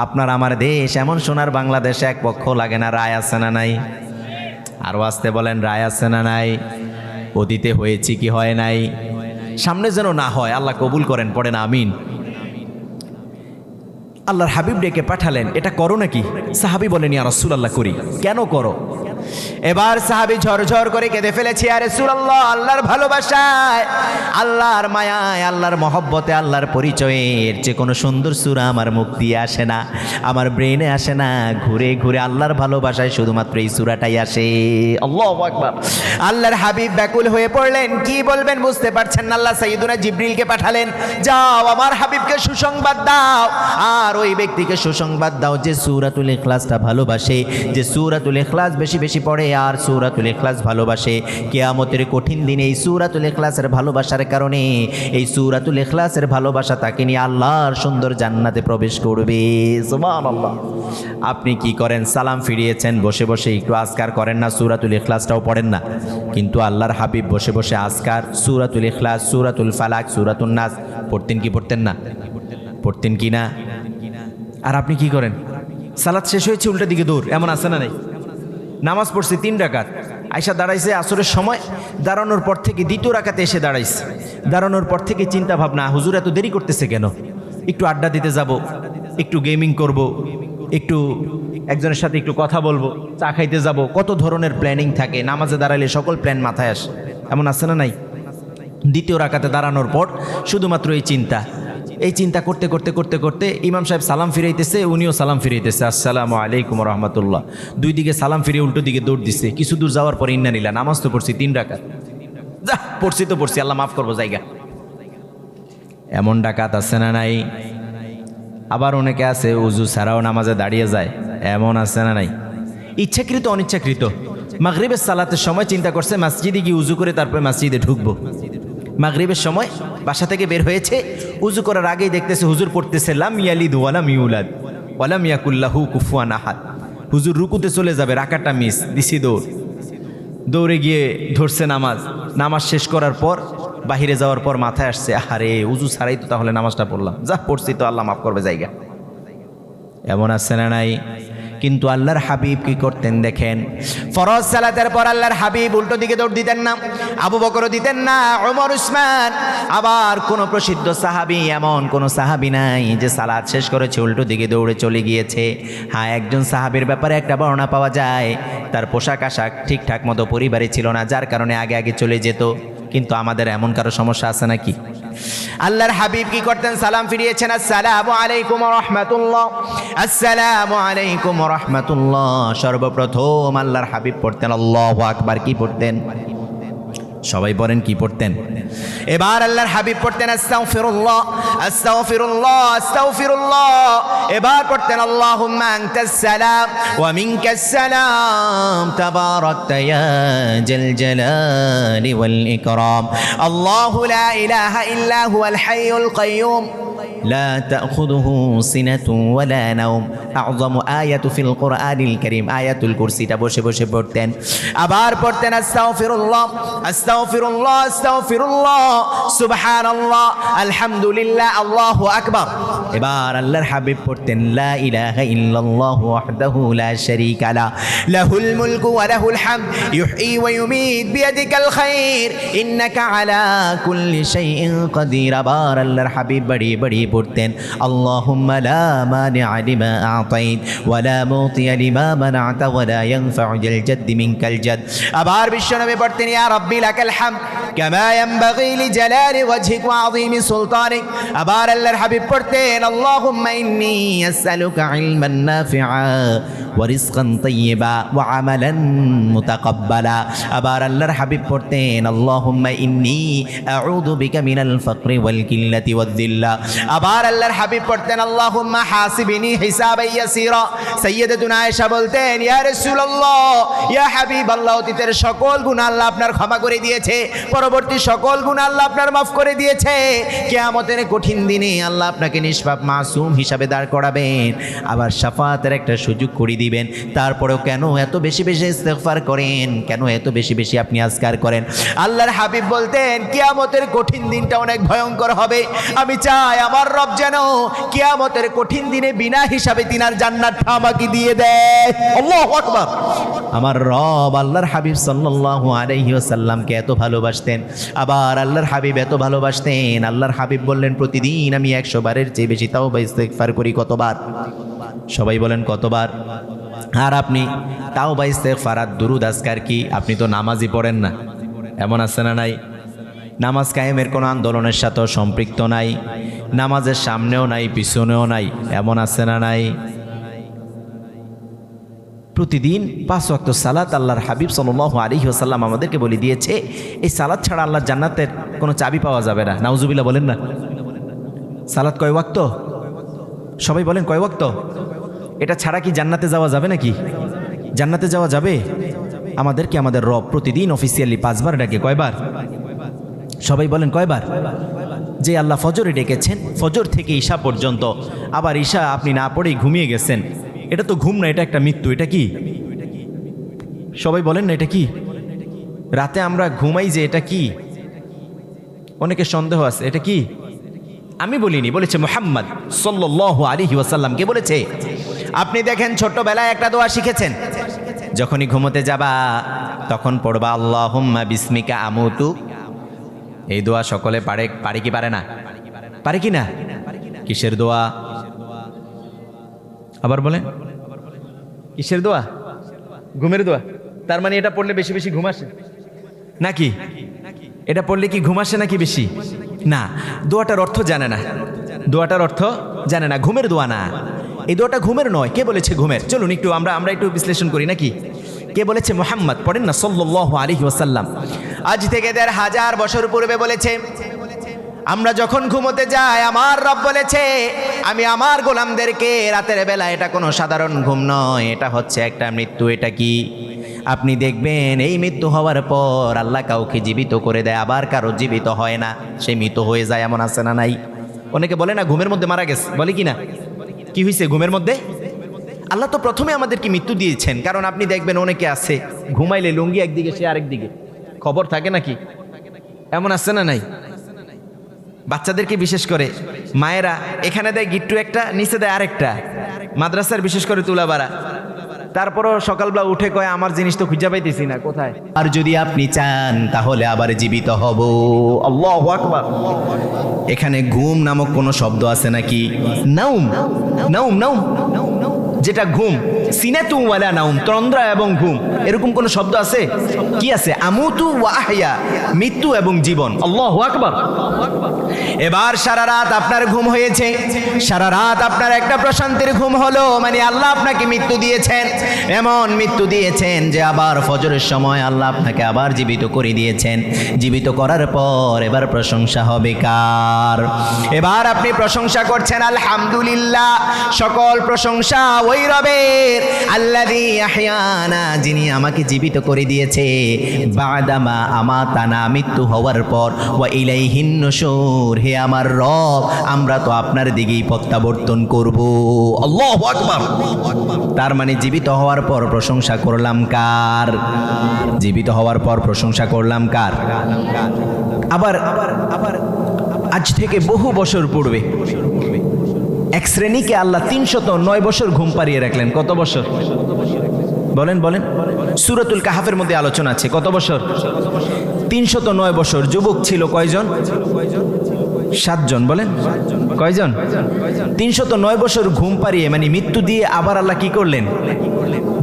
আপনার আমার দেশ এমন সোনার বাংলাদেশে এক পক্ষ লাগে না, রায় আছে না নাই? আরও আসতে বলেন, রায় আছে না নাই? অতীতে হয়েছে কি হয় নাই? সামনে যেন না হয়, আল্লাহ কবুল করেন, পড়েন আমিন। আল্লাহর হাবিব ডেকে পাঠালেন, এটা করো নাকি? সাহাবী বলেন, ইয়া রাসূলুল্লাহ, করি। কেন করো? এবার সাহাবী ঝরঝর করে কেঁদে ফেলেছে, ইয়া রাসূলুল্লাহ, আল্লাহর ভালোবাসায়, আল্লাহর মায়ায়, আল্লাহর মহব্বতে, আল্লাহর পরিচয়ের যে কোনো সুন্দর সূরা আমার মুখ দিয়ে আসে না, আমার ব্রেনে আসে না, ঘুরে ঘুরে আল্লাহর ভালোবাসায় শুধুমাত্র এই সূরাটাই আসে। আল্লাহু আকবার। আল্লাহর হাবিব ব্যাকুল হয়ে পড়লেন, কি বলবেন বুঝতে পারছেন না। আল্লাহ সাইয়্যিদুনা জিবরিলকে পাঠালেন, যাও আমার হাবিবকে সুসংবাদ দাও, আর ওই ব্যক্তিকে সুসংবাদ দাও যে সূরাতুল ইখলাসটা ভালোবাসে, যে সূরাতুল ইখলাস বেশি বেশি পড়ে আর সূরাতুল ইখলাস ভালোবাসে। কিয়ামতের কঠিন দিনে এই সূরাতুল ইখলাসের ভালোবাসার কারণে, এই সূরাতুল ইখলাসের ভালোবাসা তাকে নিয়ে আল্লাহর সুন্দর জান্নাতে প্রবেশ করবে। সুবহানাল্লাহ। আপনি কি করেন? সালাম ফিরিয়েছেন, বসে বসে একটু আজকার করেন না, সূরাতুল ইখলাসটাও পড়েন না। কিন্তু আল্লাহর হাবিব বসে বসে আজকার, সূরাতুল ইখলাস, সূরাতুল ফালাক, সূরাতুন নাস পড়তেন কি পড়তেন না? পড়তেন কি না? আর আপনি কি করেন? সালাত শেষ হয়েছে, উল্টা দিকে দৌড়, এমন আছে না নাই? নামাজ পড়ছে 3 রাকাত, আয়সা দাঁড়াইছে আসরের সময়, দাঁড়ানোর পর থেকে 2য় রাকাতে এসে দাঁড়াইছে, দাঁড়ানোর পর থেকে চিন্তা ভাবনা, হুজুর এত দেরি করতেছে কেন? একটু আড্ডা দিতে যাব, একটু গেমিং করব, একটু একজনের সাথে একটু কথা বলবো, চা খাইতে যাব, কত ধরনের প্ল্যানিং থাকে। নামাজে দাঁড়াইলে সকল প্ল্যান মাথায় আসে, এমন আছে না নাই? 2য় রাকাতে দাঁড়ানোর পর শুধুমাত্র এই চিন্তা করতে করতে করতে করতে ইমাম সাহেব সালাম ফিরাইতেছে, উনিও সালাম ফিরাইতেছে, আসসালামু আলাইকুম রাহমাতুল্লাহ। 2 দিকে সালাম ফিরিয়ে উল্টো দিকে দৌড় দিছে। কিছু দূর যাওয়ার পরে ইন্না নিলা, নামাজ তো পড়ছি 3 রাকাত, যা পড়ছি তো পড়ছি, আল্লাহ মাফ করবো জায়গা। এমন ডাকাত আছে না নাই? আবার অনেকে আছে উজু ছাড়াও নামাজে দাঁড়িয়ে যায়, এমন আছে না নাই? ইচ্ছাকৃত অনিচ্ছাকৃত। মাগরিবের সালাতের সময় চিন্তা করছে মসজিদে গিয়ে উজু করে তারপরে মসজিদে ঢুকবো। মাগরিবের সময় বাসা থেকে বের হয়েছে, উজু করার আগেই দেখতেছে হুজুর পড়তেছে লাম ইয়ালিদ ওয়ালাম ইউলাদ ওয়ালাম ইয়াকুল্লাহু কুফুয়ান আহাদ। হুজুর রুকুতে চলে যাবে, রাকাতটা মিস দিছি, দৌড়ে গিয়ে ধরছে নামাজ শেষ করার পর বাহিরে যাওয়ার পর মাথায় আসছে, আরে উজু ছাড়াই তো তাহলে নামাজটা পড়লাম, যা পড়ছি তো আল্লাহ মাফ করবে জায়গা। এমন আছে না নাই? কিন্তু আল্লাহর হাবিব কি করতেন দেখেন, ফরজ সালাতের পর আল্লাহর হাবিব উল্টো দিকে দৌড় দিতেন না, আবু বকরও দিতেন না, ওমর, উসমান, আবার কোন প্রসিদ্ধ সাহাবী, এমন কোন সাহাবী নাই যে সালাত শেষ করেছে উল্টো দিকে দৌড়ে চলে গিয়েছে। হ্যাঁ, একজন সাহাবীর ব্যাপারে একটা বর্ণনা পাওয়া যায়, তার পোশাক আশাক ঠিকঠাক মতো পরিবারে ছিল না, যার কারণে আগে আগে চলে যেত। কিন্তু আমাদের এমন কারো সমস্যা আছে নাকি? আল্লাহর হাবিব কি করতেন? সালাম ফিরিয়েছেন, আসসালামু আলাইকুম ওয়া রাহমাতুল্লাহ, আসসালামু আলাইকুম ওয়া রাহমাতুল্লাহ। সর্বপ্রথম আল্লাহর হাবিব পড়তেন আল্লাহু আকবার। কি পড়তেন? সবাই বলেন কি পড়তেন? এবার আল্লাহর হাবিব পড়তেন আস্তাগফিরুল্লাহ, আস্তাগফিরুল্লাহ, আস্তাগফিরুল্লাহ। এবার পড়তেন আল্লাহুম্মা আনতাস সালাম ওয়া মিনকাস সালাম তাবারাকতা ইয়া জাল জালালি ওয়াল ইকরাম। আল্লাহু লা ইলাহা ইল্লা হুয়াল হাইয়ুল কাইয়্যুম لا تأخذه سنة ولا نوم أعظم آية في القرآن الكريم آية الكرسي বসে বসে পড়তেন। আবার পড়তেন আস্তাগফিরুল্লাহ, আস্তাগফিরুল্লাহ, আস্তাগফিরুল্লাহ, সুবহানাল্লাহ, আলহামদুলিল্লাহ, আল্লাহু আকবার। এবার আল্লাহর হাবিব পড়তেন লা ইলাহা ইল্লাল্লাহু ওয়াহদাহু লা শারীকা লা লাহুল মুলকু ওয়া লাহুল হামদ ইউহয়ী ওয়া ইউমীত বিয়াদিকাল খায়র ইন্নাকা আলা কুল্লি শাইইন কাদির। আবার আল্লাহর হাবিব বাড়িয়ে বাড়িয়ে পড়তেন আল্লাহুম্মা লা মানিআ লিমা আ'তাইত ওয়া লা মুতিয়া লিমা মানা'তা ওয়া লা ইয়ানফা'ু যাল জাদ্দি মিনকাল জাদ। আবার বিশ্বনবী পড়তেন ইয়া রাব্বি লাকাল হামদ কামা ইয়ানবাগি লিজালালি ওয়াজহিক ওয়া আযীমি সুলতানিক। আবার আল্লাহর হাবিব পড়তেন আল্লাহুম্মা ইন্নী আসআলুকা ইলমান নাফিআ ওয়া রিজকান তাইয়্যিবা ওয়া আমালান মুতাকাব্বালা। আবার আল্লাহর হাবিব পড়তেন আল্লাহুম্মা ইন্নী আউযু বিকা মিনাল ফাকরি ওয়াল কিল্লাতি ওয়াদ যিল্লা। আবার আল্লাহর হাবিব পড়তেন আল্লাহুম্মা হাসিবনি হিসাবান ইয়াসীরা। সাইয়্যিদাতুনা আয়েশা বলতেন ইয়া রাসূলুল্লাহ, ইয়া হাবিবাল্লাহ, অতীতের সকল গুনাহ আল্লাহ আপনার ক্ষমা করে দিয়েছে, পরবর্তী সকল গুনাহ আল্লাহ আপনার মাফ করে দিয়েছে। কিয়ামতের কঠিন দিনে আল্লাহ আপনাকে নিষ্পাপ মাসুম হিসাবে দাঁড় করাবেন, আবার শাফাতের একটা সুযোগ করে দিবেন। তারপরেও কেন এত বেশি বেশি ইস্তেগফার করেন, কেন এত বেশি বেশি আপনি আজকার করেন? আল্লাহর হাবিব বলতেন কিয়ামতের কঠিন দিনটা অনেক ভয়ঙ্কর হবে, আমি চাই আমার রব যেন কিয়ামতের কঠিন দিনে বিনা হিসাবে তিনার জান্নাতটা আমাকে দিয়ে দেয়। আল্লাহু আকবার। আমার রব আল্লাহর হাবিব সাল্লাল্লাহু আলাইহি ওয়াসাল্লামকে এত ভালোবাসতেন, আবার আল্লাহর হাবিব এত ভালোবাসতেন, আল্লাহর হাবিব বললেন প্রতিদিন আমি 100 বারের চেয়ে বেশি তাওবা ইস্তেগফার করি। কতবার? সবাই বলেন কতবার? আর আপনি তাওবা ইস্তেগফার আর দুরুদ আজকার কি? আপনি তো নামাজই পড়েন না, এমন আছে না নাই? নামাজ কায়েমের কোনো আন্দোলনের সাথেও সম্পৃক্ত নাই, নামাজের সামনেও নাই পিছনেও নাই, এমন আছে না নাই? প্রতিদিন 5 ওয়াক্ত সালাত আল্লাহর হাবিব সাল্লাল্লাহু আলাইহি ওয়াসাল্লাম আমাদেরকে বলে দিয়েছে, এই সালাত ছাড়া আল্লাহর জান্নাতের কোনো চাবি পাওয়া যাবে না। নাউজুবিল্লাহ বলেন না। সালাত কয় ওয়াক্ত? সবাই বলেন কয় ওয়াক্ত? এটা ছাড়া কি জান্নাতে যাওয়া যাবে নাকি? জান্নাতে যাওয়া যাবে? আমাদেরকে আমাদের রব প্রতিদিন অফিসিয়ালি 5 বার ডাকে। কয়বার? সবাই বলেন কয়বার? যে আল্লাহ ফজরে ডেকেছেন, ফজর থেকে ঈশা পর্যন্ত, আবার ঈশা আপনি না পড়েই ঘুমিয়ে গেছেন, এটা তো ঘুম না, এটা একটা মৃত্যু। এটা কি? সবাই বলেন না এটা কি? রাতে আমরা ঘুমাই যে, এটা কি? অনেকে সন্দেহ আছে, এটা কি? আমি বলিনি, বলেছে মুহাম্মদ সাল্লাল্লাহু আলাইহি ওয়াসাল্লাম। কে বলেছে? আপনি দেখেন ছোটবেলায় একটা দোয়া শিখেছেন, যখনই ঘুমোতে যাবা তখন পড়বা আল্লাহুম্মা বিসমিকা আমুতু। এই দোয়া সকলে পারে কি পারে না? পারে কি না? কিসের দোয়া? আবার বলেন কিসের দোয়া? ঘুমের দোয়া। তার মানে এটা পড়লে বেশি বেশি ঘুম আসে নাকি? এটা পড়লে কি ঘুম আসে নাকি বেশি? না, দোয়াটার অর্থ জানে না, দোয়াটার অর্থ জানে না, ঘুমের দোয়া না। এই দোয়াটা ঘুমের নয়। কে বলেছে ঘুমের? চলুন একটু আমরা একটু বিশ্লেষণ করি নাকি। কে বলেছে? মুহাম্মদ। পড়েন না সাল্লাল্লাহু আলাইহি ওয়াসাল্লাম। আজ থেকে 1500 বছর পূর্বে বলেছে, আমরা যখন ঘুমোতে যাই আমার রব বলেছে আমি আমার গোলামদেরকে রাতের বেলা, এটা কোনো সাধারণ ঘুম নয়, এটা হচ্ছে একটা মৃত্যু। এটা কি? আপনি দেখবেন এই মৃত্যু হওয়ার পর আল্লাহ কাউকে জীবিত করে দেয়, আবার কারো জীবিত হয় না, সে মৃত হয়ে যায়। এমন আছে না নাই? অনেকে বলে না ঘুমের মধ্যে মারা গেছে, বলে কি না? কি হয়েছে ঘুমের মধ্যে? আল্লাহ তো প্রথমে আমাদেরকে মৃত্যু দিয়েছেন, কারণ আপনি দেখবেন অনেকে আছে ঘুমাইলে লুঙ্গি একদিকে সে আরেক দিকে, খবর থাকে নাকি? এমন আছে না নাই? বাচ্চাদেরকে বিশেষ করে মায়েরা এখানে দেয় গিট্টু একটা, নিচে দেয় আরেকটা, মাদ্রাসার বিশেষ করে তুলাবাড়া। তারপরও সকালবেলা উঠে কয় আমার জিনিস তো খুঁজে পাইতেছি না, কোথায়? আর যদি আপনি চান তাহলে আবার জীবিত হব। আল্লাহু আকবার। এখানে ঘুম নামক কোনো শব্দ আছে নাকি? নাউম, নাউম, নাউম, যেটা ঘুম, সিনাতু ওয়ালা নাউম, তন্দ্রা এবং ঘুম, এরকম কোন শব্দ আছে কি? আছে আমুতু ওয়া আহইয়া, মৃত্যু এবং জীবন। আল্লাহু আকবার। এবার সারা রাত আপনার ঘুম হয়েছে, সারা রাত আপনার একটা প্রশান্তির ঘুম হলো, মানে আল্লাহ আপনাকে মৃত্যু দিয়েছেন, এমন মৃত্যু দিয়েছেন যে আবার ফজরের সময় আল্লাহ আপনাকে আবার জীবিত করে দিয়েছেন। জীবিত করার পর এবার প্রশংসা হবে কার? এবার আপনি প্রশংসা করছেন আলহামদুলিল্লাহ, সকল প্রশংসা ওই রবের, আল্লাযী আহইয়ানা, যিনি আমাকে জীবিত করে দিয়েছে, বাদামা আমাতানা, মৃত্যু হওয়ার পর, ওয়া ইলাইহিন নুশুর, হে আমার রব আমরা তো আপনার দিকেই প্রত্যাবর্তন করব। আল্লাহু আকবার। তার মানে জীবিত হওয়ার পর প্রশংসা করলাম কার? জীবিত হওয়ার পর প্রশংসা করলাম কার? আবার আজ থেকে বহু বছর পূর্বে এক শ্রেণীকে আল্লাহ 309 বছর ঘুম পাড়িয়ে রাখলেন। কত বছর? বলেন বলেন। সূরাতুল কাহাফের মধ্যে আলোচনা আছে। কত বছর? 309 বছর। যুবক ছিল কয়জন? 7 জন। বলেন কয়জন? 309 বছর ঘুম পাড়িয়ে, মানে মৃত্যু দিয়ে আবার আল্লাহ কি করলেন?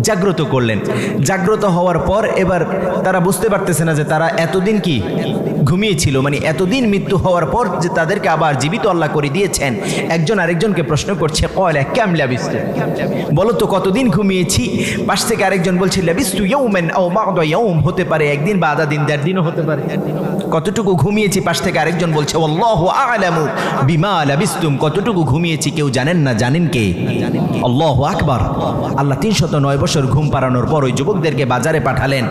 জাগ্রত করলেন। জাগ্রত হওয়ার পর এবার তারা বুঝতে পারতেছে না যে তারা এতদিন কি ঘুমিয়েছিল, মানে এতদিন মৃত্যু হওয়ার পর যে তাদেরকে আবার জীবিত আল্লাহ করে দিয়েছেন। একজন আরেকজনকে প্রশ্ন করছে, কয়লা ক্যাম লাবিস্তু, বলো তো কতদিন ঘুমিয়েছি? পাশ থেকে আরেকজন বলছে লাবিস্তু ইয়াউমান আও বা'দা ইয়াউম, হতে পারে একদিন বা আধা দিন, 1.5 দিনও হতে পারে। কতটুকু ঘুমিয়েছি? পাশ থেকে আরেকজন বলছে আল্লাহু আ'লামু বিমা লাবিস্তুম, কতটুকু ঘুমিয়েছি কেউ জানেন না, জানেন কে? আল্লাহু আকবার। আল্লাহ 309 বছর ঘুম পাড়ানোর পর ওই যুবকদেরকে বাজারে পাঠালেন,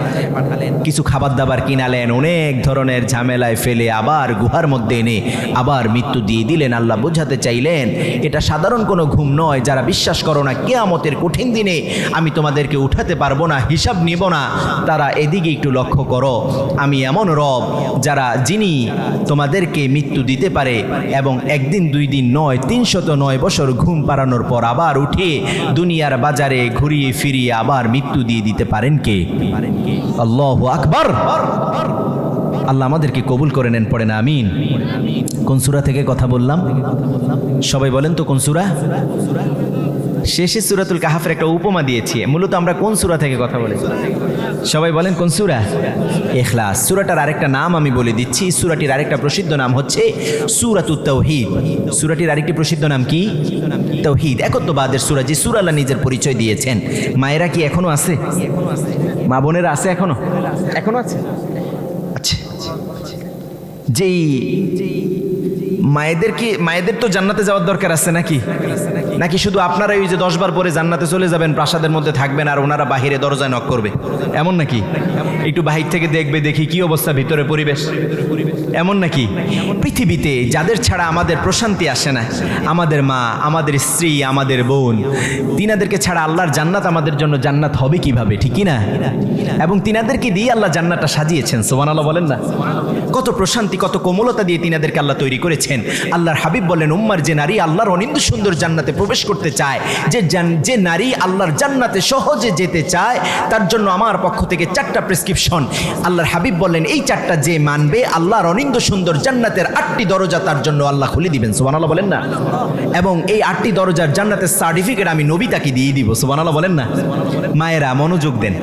কিছু খাবার দাবার কিনালেন, অনেক ধরনের ঝামেলায় ফেলে আবার গুহার মধ্যে এনে আবার মৃত্যু দিয়ে দিলেন। আল্লাহ বোঝাতে চাইলেন এটা সাধারণ কোনো ঘুম নয়, যারা বিশ্বাস করো না কিয়ামতের কঠিন দিনে আমি তোমাদেরকে উঠাতে পারবো না, হিসাব নিব না, তারা এদিকে একটু লক্ষ্য করো। আমি এমন রব যিনি তোমাদেরকে মৃত্যু দিতে পারে এবং একদিন 2 দিন নয়, 309 বছর ঘুম পাড়ানোর পর আবার উঠে দুনিয়ার বাজারে ঘুরিয়ে ফিরিয়ে আবার মৃত্যু দিয়ে দিতে পারেন কে? আল্লাহু আকবার। আল্লাহ আমাদেরকে কবুল করে নেন, পড়ে না আমিন। কোন সূরা থেকে কথা বললাম সবাই বলেন তো, কোন সূরা? শেষে সূরাতুল কাহাফের একটা উপমা দিয়েছি। মূলত আমরা কোন সূরা থেকে কথা বলেছি সবাই বলেন, কোন সূরা? ইখলাস। সূরাটার আরেকটা নাম আমি বলে দিচ্ছি, সূরাটির আরেকটা প্রসিদ্ধ নাম হচ্ছে সূরাতুত তাওহীদ। সূরাটির আরেকটি প্রসিদ্ধ নাম কি? তাওহীদ, একত্ববাদের সূরা, যে সূরা আল্লাহ নিজের পরিচয় দিয়েছেন। মায়েরা কি এখনো আছে? মা বোনেরা আছে এখনো? এখনো আছে? আচ্ছা, যেই মায়েদের তো জান্নাতে যাওয়ার দরকার আছে নাকি শুধু আপনারাই ওই যে 10 বার পরে জান্নাতে চলে যাবেন, প্রাসাদের মধ্যে থাকবেন আর ওনারা বাহিরে দরজায় নক করবে, এমন নাকি? একটু বাহির থেকে দেখবে, দেখি কি অবস্থা ভিতরে পরিবেশ, এমন নাকি? পৃথিবীতে যাদের ছাড়া আমাদের প্রশান্তি আসে না, আমাদের মা, আমাদের স্ত্রী, আমাদের বোন, তিনাদেরকে ছাড়া আল্লাহর জান্নাত আমাদের জন্য জান্নাত হবে কিভাবে, ঠিক কি না? এবং তিনাদেরকে দিয়ে আল্লাহ জান্নাতটা সাজিয়েছেন, সুবহানাল্লাহ বলেন না? কত প্রশান্তি, কত কোমলতা দিয়ে তিনাদেরকে আল্লাহ তৈরি করেছেন। আল্লাহর হাবিব বলেন, উম্মার যে নারী আল্লাহর অনিন্দ সুন্দর জান্নাতে প্রবেশ করতে চায়, যে নারী আল্লাহর জান্নাতে সহজে যেতে চায়, তার জন্য আমার পক্ষ থেকে 4টা প্রেসক্রিপশন। আল্লাহর হাবিব বলেন, এই 4টা যে মানবে, আল্লাহর অনিন্দ সুন্দর জান্নাতের 8টি দরজা তার জন্য আল্লাহ খুলে দিবেন, সুবহানাল্লাহ বলেন না? এবং এই 8টি দরজার জান্নাতের সার্টিফিকেট আমি নবী তাকে দিয়ে দিব, সুবহানাল্লাহ বলেন না? মায়েরা মনোযোগ দেন,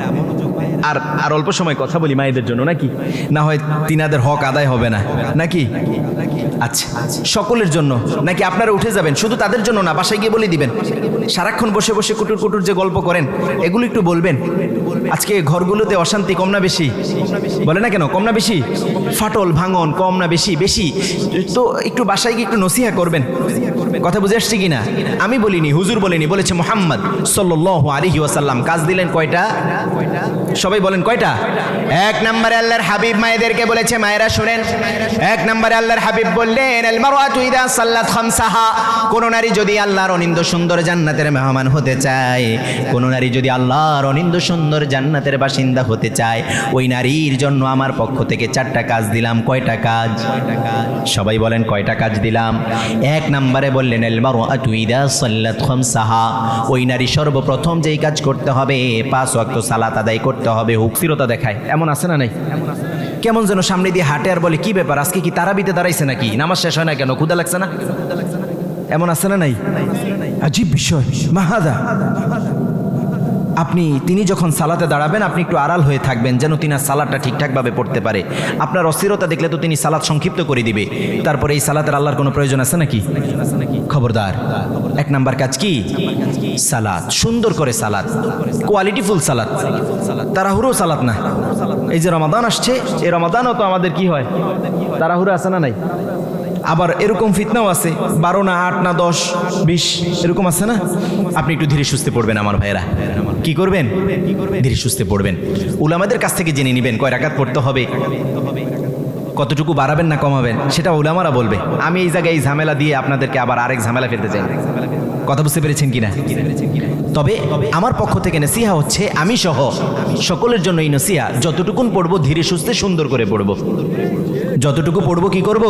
আর অল্প সময় কথা বলি মায়েদের জন্য, নাকি? না হয় তিনাদের হক আদায় হবে না, নাকি? আচ্ছা, সকলের জন্য নাকি আপনারা উঠে যাবেন? শুধু তাদের জন্য না, বাসায় গিয়ে বলে দিবেন। সারাক্ষণ বসে বসে কুটুর কুটুর যে গল্প করেন, এগুলো একটু বলবেন। আজকে ঘরগুলোতে অশান্তি কম না বেশি? বলে না কেন, কম না বেশি? ফাটল ভাঙন কম না বেশি? বেশি। তো একটু বাসায় গিয়ে একটু নসিহা করবেন। কথা বুঝে আসছে কিনা? আমি বলিনি, হুজুর বলেনি, বলেছে মুহাম্মদ সাল্লাল্লাহু আলাইহি ওয়াসাল্লাম। কাজ দিলেন কয়টা? সবাই বলেন কয়টা? 1 নম্বরে আল্লাহর হাবিব মায়েদেরকে বলেছে, মায়েরা শুনেন, 1 নম্বরে আল্লাহর হাবিব বললেন, আল মারওয়াতু ইযা সাল্লাত খামসাহা, কোন নারী যদি আল্লাহর অনিন্দ সুন্দর জান্নাতের মেহমান হতে চায়, কোন নারী যদি আল্লাহর অনিন্দ সুন্দর জান্নাতের বাসিন্দা হতে চায়, ওই নারীর জন্য আমার পক্ষ থেকে 4টা কাজ দিলাম। কয়টা কাজ? সবাই বলেন কয়টা কাজ দিলাম? 1 নম্বরে বললেন, আল মারওয়াতু ইযা সাল্লাত খামসাহা, ওই নারী সর্বপ্রথম যেই কাজ করতে হবে, 5 ওয়াক্ত সালাত আদায় করতে হবে। হুকসিরতা দেখায়, এমন আছে না নাই? কেমন যেন সামনে দিয়ে হাঁটে আর বলে, কি ব্যাপার, আজকে কি তারাবিতে দাঁড়াইছে নাকি? নামাজ শেষ হয় না কেন? ক্ষুধা লাগছে না? এমন আছে না নাই? আজীব বিষয়। মাহাদা, তিনি যখন সালাতে দাঁড়াবেন, আপনি একটু আড়াল হয়ে থাকবেন, যেন তিনি সালাদটা ঠিকঠাকভাবে পড়তে পারে। আপনার অস্থিরতা দেখলে তো তিনি সালাদ সংক্ষিপ্ত করে দিবে। তারপরে এই সালাতের আল্লাহর কোনো প্রয়োজন আছে নাকি? খবরদার। 1 নাম্বার কাজ কি? সালাত, সুন্দর করে সালাত, কোয়ালিটিফুল সালাত, তাড়াহুড়ো সালাত না। এই যে রমাদান আসছে, এই রমাদানও তো আমাদের কি হয়, তাড়াহুড়ো আছে না নাই? আবার এরকম ফিতনাও আছে, 12 না 8 না 10 20 এরকম আছে না? আপনি একটু ধীরে সুস্থে পড়বেন আমার ভাইয়েরা। কি করবেন? ধীরে সুস্থে পড়বেন। উলামাদের কাছ থেকে জেনে নেবেন কয় রাকাত পড়তে হবে, কতটুকু বাড়াবেন না কমাবেন, সেটা উলামারা বলবে। আমি এই জায়গায় এই ঝামেলা দিয়ে আপনাদেরকে আবার আরেক ঝামেলা ফেলতে চাই। কথা বুঝতে পেরেছেন কিনা? তবে আমার পক্ষ থেকে নসিহা হচ্ছে, আমি সহ সকলের জন্য এই নসিহা, যতটুকুন পড়বো ধীরে সুস্থে সুন্দর করে পড়বো। যতটুকু পড়বো কি করব?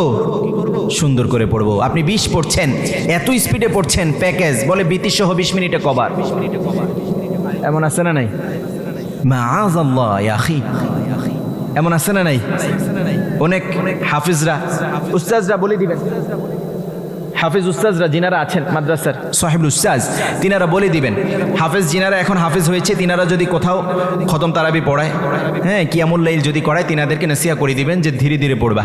সুন্দর করে পড়বো। আপনি 20 পড়ছেন, এত স্পিডে পড়ছেন, প্যাকেজ বলে 20 সহ 20 মিনিটে কভার, এমন আছে না নাই? মাআযাল্লাহ ইয়া আখি, এমন আছে না নাই? অনেক হাফিজরা, উস্তাজরা বলে দিবেন, হাফেজ উস্তাজরা যিনারা আছেন মাদ্রাসার সাহেবুল উস্তাজ, তিনারা বলে দিবেন হাফেজ যিনারা এখন হাফেজ হয়েছে তিনারা যদি কোথাও খতম তারাবি পড়ায়, হ্যাঁ কিয়ামুল লাইল যদি করায়, তিনাদেরকে নসিহা করে দিবেন যে ধীরে ধীরে পড়বা,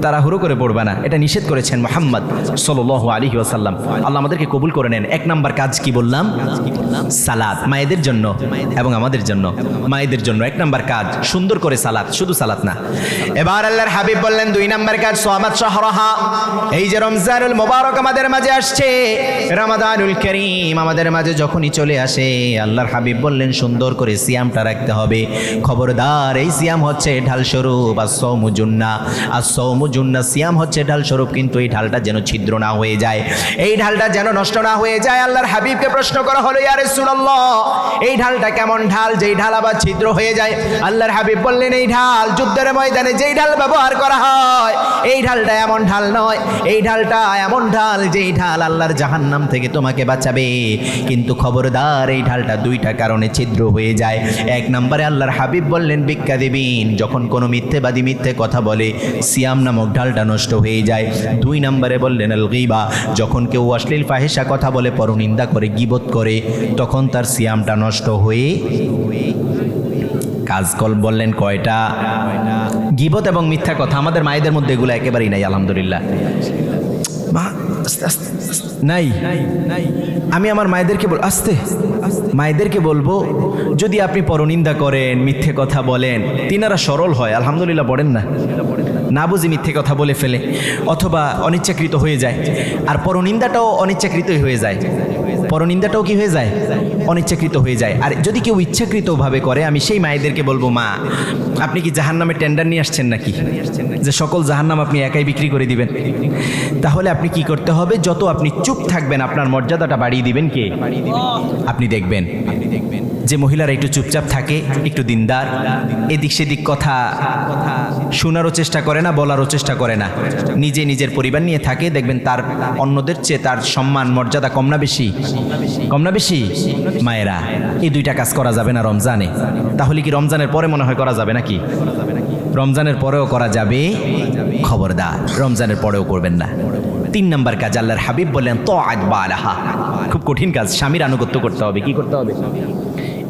তাড়াহুড়ো করে পড়বা না। এটা নিষেধ করেছেন মুহাম্মদ সাল্লাল্লাহু আলাইহি ওয়াসাল্লাম। আল্লাহ আমাদেরকে কবুল করে নেন। 1 নাম্বার কাজ কি বললাম? সালাত, মায়েদের জন্য এবং আমাদের জন্য। মায়েদের জন্য 1 নাম্বার কাজ সুন্দর করে সালাত, শুধু সালাত না। এবার আল্লাহর হাবিব বললেন 2 নাম্বার কাজ সামাত শাহরাহা। এই যে রমজানুল মুবারক আমাদের মাঝে আসছে, রমাদানুল কারীম আমাদের মাঝে যখনই চলে আসে, আল্লাহর হাবিব বললেন সুন্দর করে সিয়ামটা রাখতে হবে। খবরদার, এই সিয়াম হচ্ছে ঢাল স্বরূপ। as-sawmu junnah, as-sawmu junnah, সিয়াম হচ্ছে ঢাল স্বরূপ, কিন্তু এই ঢালটা যেন ছিদ্র না হয়ে যায়, এই ঢালটা যেন নষ্ট না হয়ে যায়। আল্লাহর হাবিবকে প্রশ্ন করা হলো, ইয়া রাসূলুল্লাহ, এই ঢালটা কেমন ঢাল যেই ঢাল আবার ছিদ্র হয়ে যায়? আল্লাহর হাবিব বললেন, এই ঢাল যুদ্ধের ময়দানে যেই ঢাল ব্যবহার করা হয়, এই ঢালটা এমন ঢাল নয়, এই ঢালটা এমন ঢাল যেই ঢাল আল্লাহর জাহান্নাম থেকে তোমাকে বাঁচাবে। কিন্তু খবরদার, এই ঢালটা 2টা কারণে ছিদ্র হয়ে যায়। 1 নম্বরে আল্লাহর হাবিব বললেন বিক্কাদিবিন, যখন কোনো মিথ্যেবাদী মিথ্যে কথা বলে সিয়াম নামক ঢালটা নষ্ট হয়ে যায়। 2 নম্বরে বললেন আল গীবা, যখন কেউ অশ্লীল ফাহিশা কথা বলে, পরনিন্দা করে, গীবত করে, তখন তার সিয়ামটা নষ্ট হয়ে। কাজকল বললেন কয়টা? গীবত এবং মিথ্যা কথা। আমাদের মায়েদের মধ্যে এগুলো একেবারেই নাই, আলহামদুলিল্লাহ। মা নাই, আমি আমার মায়েদেরকে মায়েদেরকে বলবো, যদি আপনি পরনিন্দা করেন, মিথ্যে কথা বলেন, তিনারা সরল হয়, আলহামদুলিল্লাহ পড়েন না, না বুঝি মিথ্যে কথা বলে ফেলে অথবা অনিচ্ছাকৃত হয়ে যায়। আর পরনিন্দাটাও অনিচ্ছাকৃতই হয়ে যায়, পরনিন্দাটাও কি হয়ে যায়? অনিচ্ছাকৃত হয়ে যায়। আর যদি কেউ ইচ্ছাকৃতভাবে করে, আমি সেই মায়েদেরকে বলবো, মা আপনি কি জাহান্নামে টেন্ডার নিয়ে আসছেন নাকি, যে সকল জাহান্নাম আপনি একাই বিক্রি করে দিবেন? তাহলে আপনি কি করতে হবে? যত আপনি চুপ থাকবেন, আপনার মর্যাদাটা বাড়িয়ে দিবেন কে? আপনি দেখবেন যে মহিলারা একটু চুপচাপ থাকে, একটু দিনদার, এদিক সেদিক কথা শোনারও চেষ্টা করে না, বলারও চেষ্টা করে না, নিজে নিজের পরিবার নিয়ে থাকে, দেখবেন তার অন্যদের চেয়ে তার সম্মান মর্যাদা কম না বেশি? কম না বেশি? মায়েরা, এই 2টা কাজ করা যাবে না রমজানে। তাহলে কি রমজানের পরে মনে হয় করা যাবে নাকি? রমজানের পরেও করা যাবে, খবরদার রমজানের পরেও করবেন না। 3 নাম্বার কাজ আল্লাহর হাবিব বললেন তাআত বালাহা। খুব কঠিন কাজ, স্বামীর আনুগত্য করতে হবে। কি করতে হবে?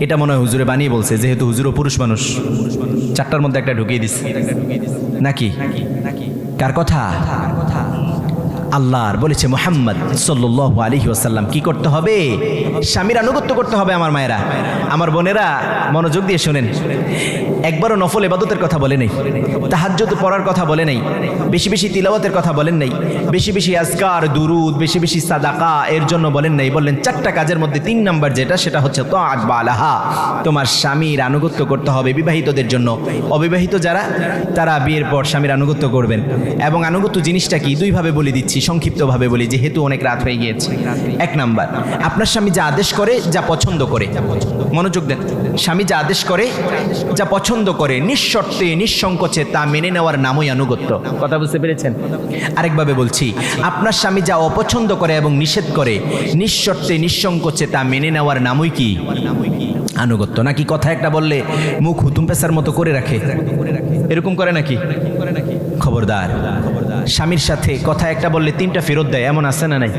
এটা মনে হয় হুজুরে বানিয়ে বলছে, যেহেতু হুজুরও পুরুষ মানুষ, 4টার মধ্যে একটা ঢুকিয়ে দিচ্ছে নাকি? কার কথা? আল্লাহর বলেছে মুহাম্মদ সাল্লাল্লাহু আলাইহি ওয়াসাল্লাম কি করতে হবে? স্বামীর আনুগত্য করতে হবে। আমার মায়েরা, আমার বোনেরা, মনোযোগ দিয়ে শুনেন। একবারও নফল ইবাদতের কথা বলে নেই, তাহাজ্জুদ পড়ার কথা বলে নেই, বেশি বেশি তিলাওয়াতের কথা বলেন নাই, বেশি বেশি আজকার, দুরুদ, বেশি বেশি সাদাকা এর জন্য বলেন নাই। বললেন 4টা কাজের মধ্যে 3 নাম্বার যেটা, সেটা হচ্ছে তাআত বালাহা। তোমার স্বামীর আনুগত্য করতে হবে। বিবাহিতদের জন্য, অবিবাহিত যারা, তারা বিয়ের পর স্বামীর আনুগত্য করবেন। এবং আনুগত্য জিনিসটা কি 2 ভাবে বলে দিচ্ছি, সংক্ষিপ্তভাবে বলি, যেহেতু অনেক রাত হয়ে গিয়েছে। 1 নাম্বার, আপনার স্বামী যা আদেশ করে, যা পছন্দ করে, মনোযোগ দেন, স্বামী যা আদেশ করে, যা পছন্দ করে, নিঃশর্তে নিঃসংকোচে তা মেনে নেওয়ার নামই আনুগত্য। কথা বুঝতে পেরেছেন? আরেকভাবে বলছি, আপনার স্বামী যা অপছন্দ করে এবং নিষেধ করে, নিঃশর্তে নিঃসংকোচে তা মেনে নেওয়ার নামই কি? আনুগত্য। নাকি কথা একটা বললে মুখ হুতুম পেশার মতো করে রাখে, এরকম করে নাকি? খবরদার, স্বামীর সাথে কথা একটা বললে 3টা ফেরত দেয়, এমন আছে না নাই?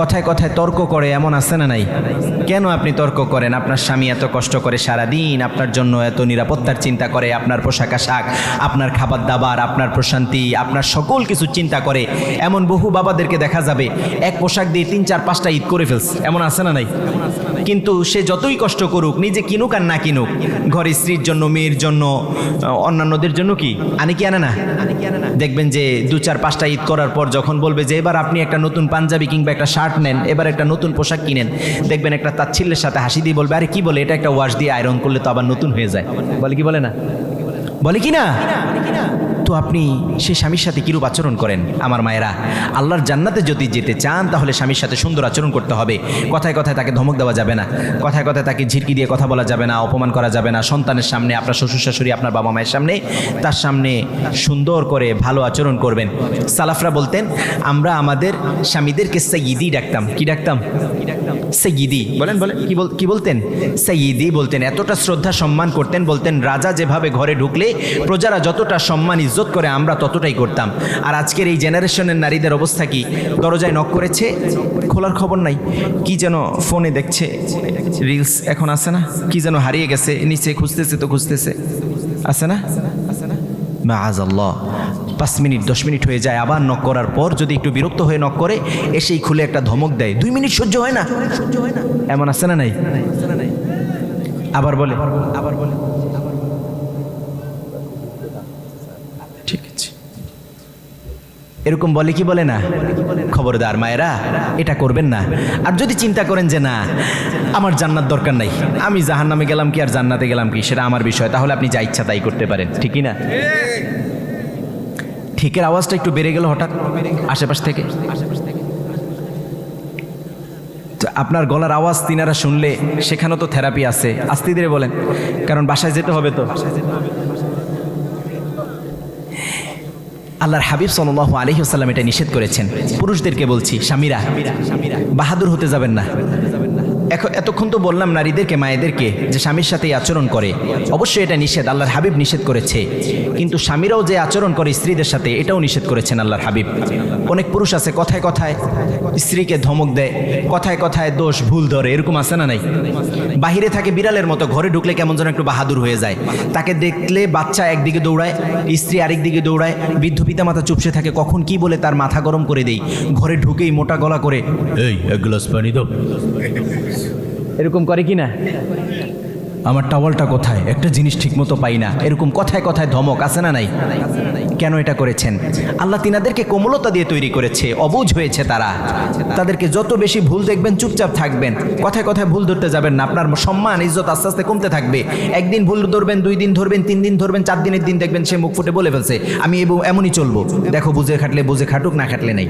কথায় কথায় তর্ক করে, এমন আছে না নাই? কেন আপনি তর্ক করেন? আপনার স্বামী এত কষ্ট করে সারাদিন আপনার জন্য, এত নিরাপত্তার চিন্তা করে, আপনার পোশাক আশাক, আপনার খাবার দাবার, আপনার প্রশান্তি, আপনার সকল কিছু চিন্তা করে। এমন বহু বাবাদেরকে দেখা যাবে এক পোশাক দিয়ে 3, 4, 5টা ঈদ করে ফেলছে, এমন আছে না নাই? কিন্তু সে যতই কষ্ট করুক, নিজে কিনুক আর না কিনুক, ঘরে স্ত্রীর জন্য, মেয়ের জন্য, অন্যান্যদের জন্য কি আনে কি আনে না? দেখবেন যে 2, 4, 5টা ঈদ করার পর যখন বলবে যে এবার আপনি একটা নতুন পাঞ্জাবি কিংবা একটা শার্ট নেন, এবার একটা নতুন পোশাক কিনেন, দেখবেন একটা তাচ্ছিল্যের সাথে হাসি দিয়ে বলবে, আরে কি বলে, এটা একটা ওয়াশ দিয়ে আয়রন করলে তো আবার নতুন হয়ে যায়। বলে কি বলে না? বলে কি না? তো আপনি সেই স্বামীর সাথে কিরূপ আচরণ করেন? আমার মায়েরা, আল্লাহর জান্নাতে যদি যেতে চান, তাহলে স্বামীর সাথে সুন্দর আচরণ করতে হবে। কথায় কথায় তাকে ধমক দেওয়া যাবে না, কথায় কথায় তাকে ঝিরকি দিয়ে কথা বলা যাবে না, অপমান করা যাবে না। সন্তানের সামনে, আপনার শ্বশুর শাশুড়ি, আপনার বাবা মায়ের সামনে, তার সামনে সুন্দর করে ভালো আচরণ করবেন। সালাফরা বলতেন, আমরা আমাদের স্বামীদেরকে সাইয়্যিদি ডাকতাম। কি ডাকতাম? সৈয়দি বলেন বলেন কি বলতেন? সৈয়দি বলতেন। এতটা শ্রদ্ধা সম্মান করতেন, বলতেন রাজা যেভাবে ঘরে ঢুকলে প্রজারা যতটা সম্মান ইজ্জত করে আমরা ততটাই করতাম। আর আজকের এই জেনারেশনের নারীদের অবস্থা কি? দরজায় নক করেছে, খোলার খবর নাই, কি যেন ফোনে দেখছে, রিলস এখন আসে না, কি যেন হারিয়ে গেছে, নিচে খুঁজতেছে তো খুঁজতেছে, আছে না? মাআযাল্লাহ। 5 মিনিট 10 মিনিট হয়ে যায়, আবার নক করার পর যদি একটু বিরক্ত হয়ে নক করে, এসেই খুলে একটা ধমক দেয়, 2 মিনিট সহ্য হয় না, এমন আছে না নাই? আবার বলে ঠিক আছে, এরকম বলে কি বলে না? খবরদার মায়েরা, এটা করবেন না। আর যদি চিন্তা করেন যে না আমার জান্নাত দরকার নাই, আমি জাহান্নামে গেলাম কি আর জান্নাতে গেলাম কি, সেটা আমার বিষয়, তাহলে আপনি যা ইচ্ছা তাই করতে পারেন, ঠিকই না? ঠিকের আওয়াজটা একটু বেড়ে গেল হঠাৎ আশেপাশ থেকে। আপনার গলার আওয়াজ তিনারা শুনলে সেখানেও তো থেরাপি আছে, আস্তে ধীরে বলেন, কারণ বাসায় যেতে হবে তো। আল্লাহর হাবিব সাল্লাল্লাহু আলাইহি ওয়াসাল্লাম এটা নিষেধ করেছেন। পুরুষদেরকে বলছি, স্বামীরা বাহাদুর হতে যাবেন না। এতক্ষণ তো বললাম নারীদেরকে, মায়েদেরকে, যে স্বামীর সাথে আচরণ করে, অবশ্যই এটা নিষেধ, আল্লাহর হাবিব নিষেধ করেছে। কিন্তু স্বামীরাও যে আচরণ করে স্ত্রীদের সাথে, এটাও নিষেধ করেছেন আল্লাহর হাবিব। অনেক পুরুষ আছে কথায় কথায় স্ত্রীকে ধমক দেয়, কথায় কথায় দোষ ভুল ধরে, এরকম আছে না নাই? বাহিরে থাকে বিড়ালের মতো, ঘরে ঢুকলে কেমন যেন একটু বাহাদুর হয়ে যায়। তাকে দেখলে বাচ্চা একদিকে দৌড়ায়, স্ত্রী আরেক দিকে দৌড়ায়, বৃদ্ধ পিতামাতা চুপসে থাকে, কখন কি বলে তার মাথা গরম করে দেই। ঘরে ঢুকেই মোটা গলা করে, এই এক গ্লাস পানি দাও, এরকম করে কি না? আমার টাওয়ালটা কোথায়, একটা জিনিস ঠিক মতো পাই না, এরকম কথায় কথায় ধমক, আছে না নাই? কেন এটা করেছেন? আল্লাহ তিনাদেরকে কোমলতা দিয়ে তৈরি করেছে, অবুঝ হয়েছে তারা। তাদেরকে যত বেশি ভুল দেখবেন চুপচাপ থাকবেন, কথায় কথায় ভুল ধরতে যাবেন না। আপনার সম্মান ইজ্জত আস্তে আস্তে কমতে থাকবে। একদিন ভুল ধরবেন, 2 দিন ধরবেন, 3 দিন ধরবেন, 4 দিনের দিন দেখবেন সে মুখ ফুটে বলে ফেলছে, আমি এমনই চলবো, দেখো বুঝে খাটলে বুঝে খাটুক, না খাটলে নেই।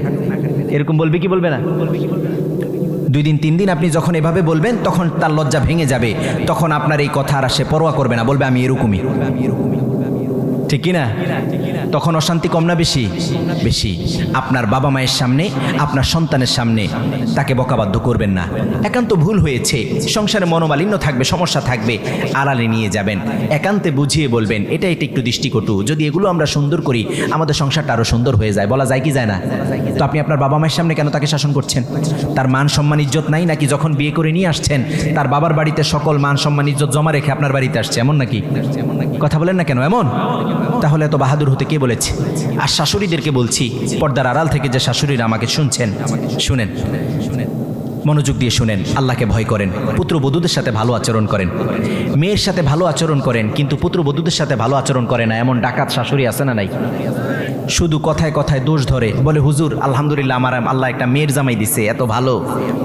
এরকম বলবে কি বলবে না? 2 দিন 3 দিন আপনি যখন এভাবে বলবেন, তখন তার লজ্জা ভেঙে যাবে, তখন আপনার এই কথা আর সে পরোয়া করবে না, বলবে আমি এরকমই, ঠিক কি না? তখন অশান্তি কম না বেশি? বেশি। আপনার বাবা মায়ের সামনে, আপনার সন্তানের সামনে তাকে বকাবাধ্য করবেন না। একান্ত ভুল হয়েছে, সংসারে মনোমালিন্য থাকবে, সমস্যা থাকবে, আড়ালে নিয়ে যাবেন, একান্তে বুঝিয়ে বলবেন, এটা একটু দৃষ্টিকটু, যদি এগুলো আমরা সুন্দর করি আমাদের সংসারটা আরও সুন্দর হয়ে যায়। বলা যায় কি যায় না? তো আপনি আপনার বাবা মায়ের সামনে কেন তাকে শাসন করছেন? তার মান সম্মান ইজ্জত নাই নাকি? যখন বিয়ে করে নিয়ে আসছেন তার বাবার বাড়িতে সকল মান সম্মান ইজ্জত জমা রেখে আপনার বাড়িতে আসছে, এমন নাকি? কথা বলেন না কেন এমন? তাহলে এত বাহাদুর হতে কে বলেছে? আর শাশুড়িদেরকে বলছি, পর্দার আড়াল থেকে যে শাশুড়িরা আমাকে শুনছেন, শুনেন, মনোযোগ দিয়ে শুনেন, আল্লাহকে ভয় করেন, পুত্রবধূদের সাথে ভালো আচরণ করেন। মেয়ের সাথে ভালো আচরণ করেন কিন্তু পুত্রবধূদের সাথে ভালো আচরণ করে না, এমন ডাকাত শাশুড়ি আছে না নাই? শুধু কথায় কথায় দোষ ধরে, বলে হুজুর আলহামদুলিল্লাহ আমার আল্লাহ একটা মেয়ের জামাই দিছে, এত ভালো।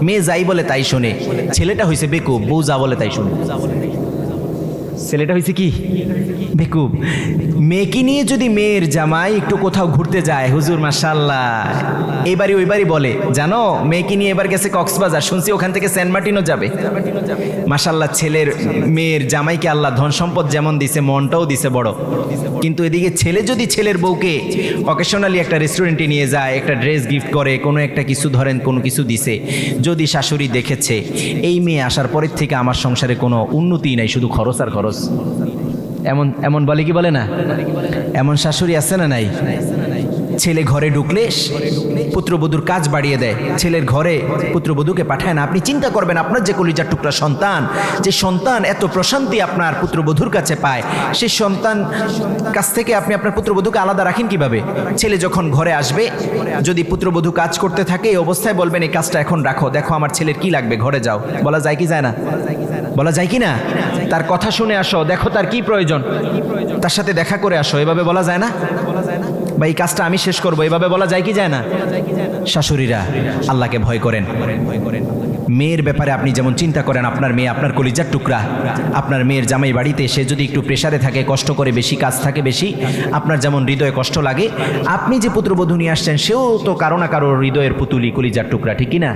মেয়ে যাই বলে তাই শোনে, ছেলেটা হয়েছে বেকুব, বউ যা বলে তাই শুনে। ছেলেটা হয়েছে কি? বেকুব। মেয়েকে নিয়ে যদি মেয়ের জামাই একটু কোথাও ঘুরতে যায়, হুজুর মাশাআল্লাহ এইবারই ওইবারই বলে, জানো মেয়েকে নিয়ে এবার গেছে কক্সবাজার, শুনছি ওখান থেকে সেন্ট মার্টিনও যাবে। মাশাআল্লাহ, ছেলের মেয়ের জামাইকে আল্লাহ ধন সম্পদ যেমন দিছে, মনটাও দিছে বড়। কিন্তু এদিকে ছেলে যদি ছেলের বউকে অকেশনালি একটা রেস্টুরেন্টে নিয়ে যায়, একটা ড্রেস গিফট করে, কোনো একটা কিছু ধরেন কোনো কিছু দিছে, যদি শাশুড়ি দেখেছে এই মেয়ে আসার পরের থেকে আমার সংসারে কোনো উন্নতি নাই, শুধু খরচ আর খরচ, এমন এমন বলে কি বলে না? এমন শাশুড়ি আছে না নাই? ছেলে ঘরে ঢুকলে পুত্রবধূর কাজ বাড়িয়ে দেয়, ছেলের ঘরে পুত্রবধূকে পাঠায় না। আপনি চিন্তা করবেন, আপনার যে কলিজার টুকরা সন্তান, যে সন্তান এত প্রশান্তি আপনার পুত্রবধূর কাছে পায়, সেই সন্তান কাছ থেকে আপনি আপনার পুত্রবধূকে আলাদা রাখেন কিভাবে? ছেলে যখন ঘরে আসবে, যদি পুত্রবধূ কাজ করতে থাকে, এই অবস্থায় বলবেন এই কাজটা এখন রাখো, দেখো আমার ছেলের কি লাগবে, ঘরে যাও। বলা যায় কি যায় না? বলা যায় কি না? তার কথা শুনে আসো, দেখো তার কি প্রয়োজন, তার সাথে দেখা করে আসো, এভাবে বলা যায় না? বা এই কাজটা আমি শেষ করবো, এভাবে বলা যায় কি যায় না? শাশুড়িরা আল্লাহকে ভয় করেন। মেয়ের ব্যাপারে আপনি যেমন চিন্তা করেন, আপনার মেয়ে আপনার কলিজার টুকরা, আপনার মেয়ের জামাই বাড়িতে সে যদি একটু প্রেসারে থাকে, কষ্ট করে, বেশি কাজ থাকে বেশি, আপনার যেমন হৃদয়ে কষ্ট লাগে, আপনি যে পুত্রবধূ নিয়ে আসছেন সেও তো কারো না কারো হৃদয়ের পুতুলি, কলিজার টুকরা, ঠিক কিনা?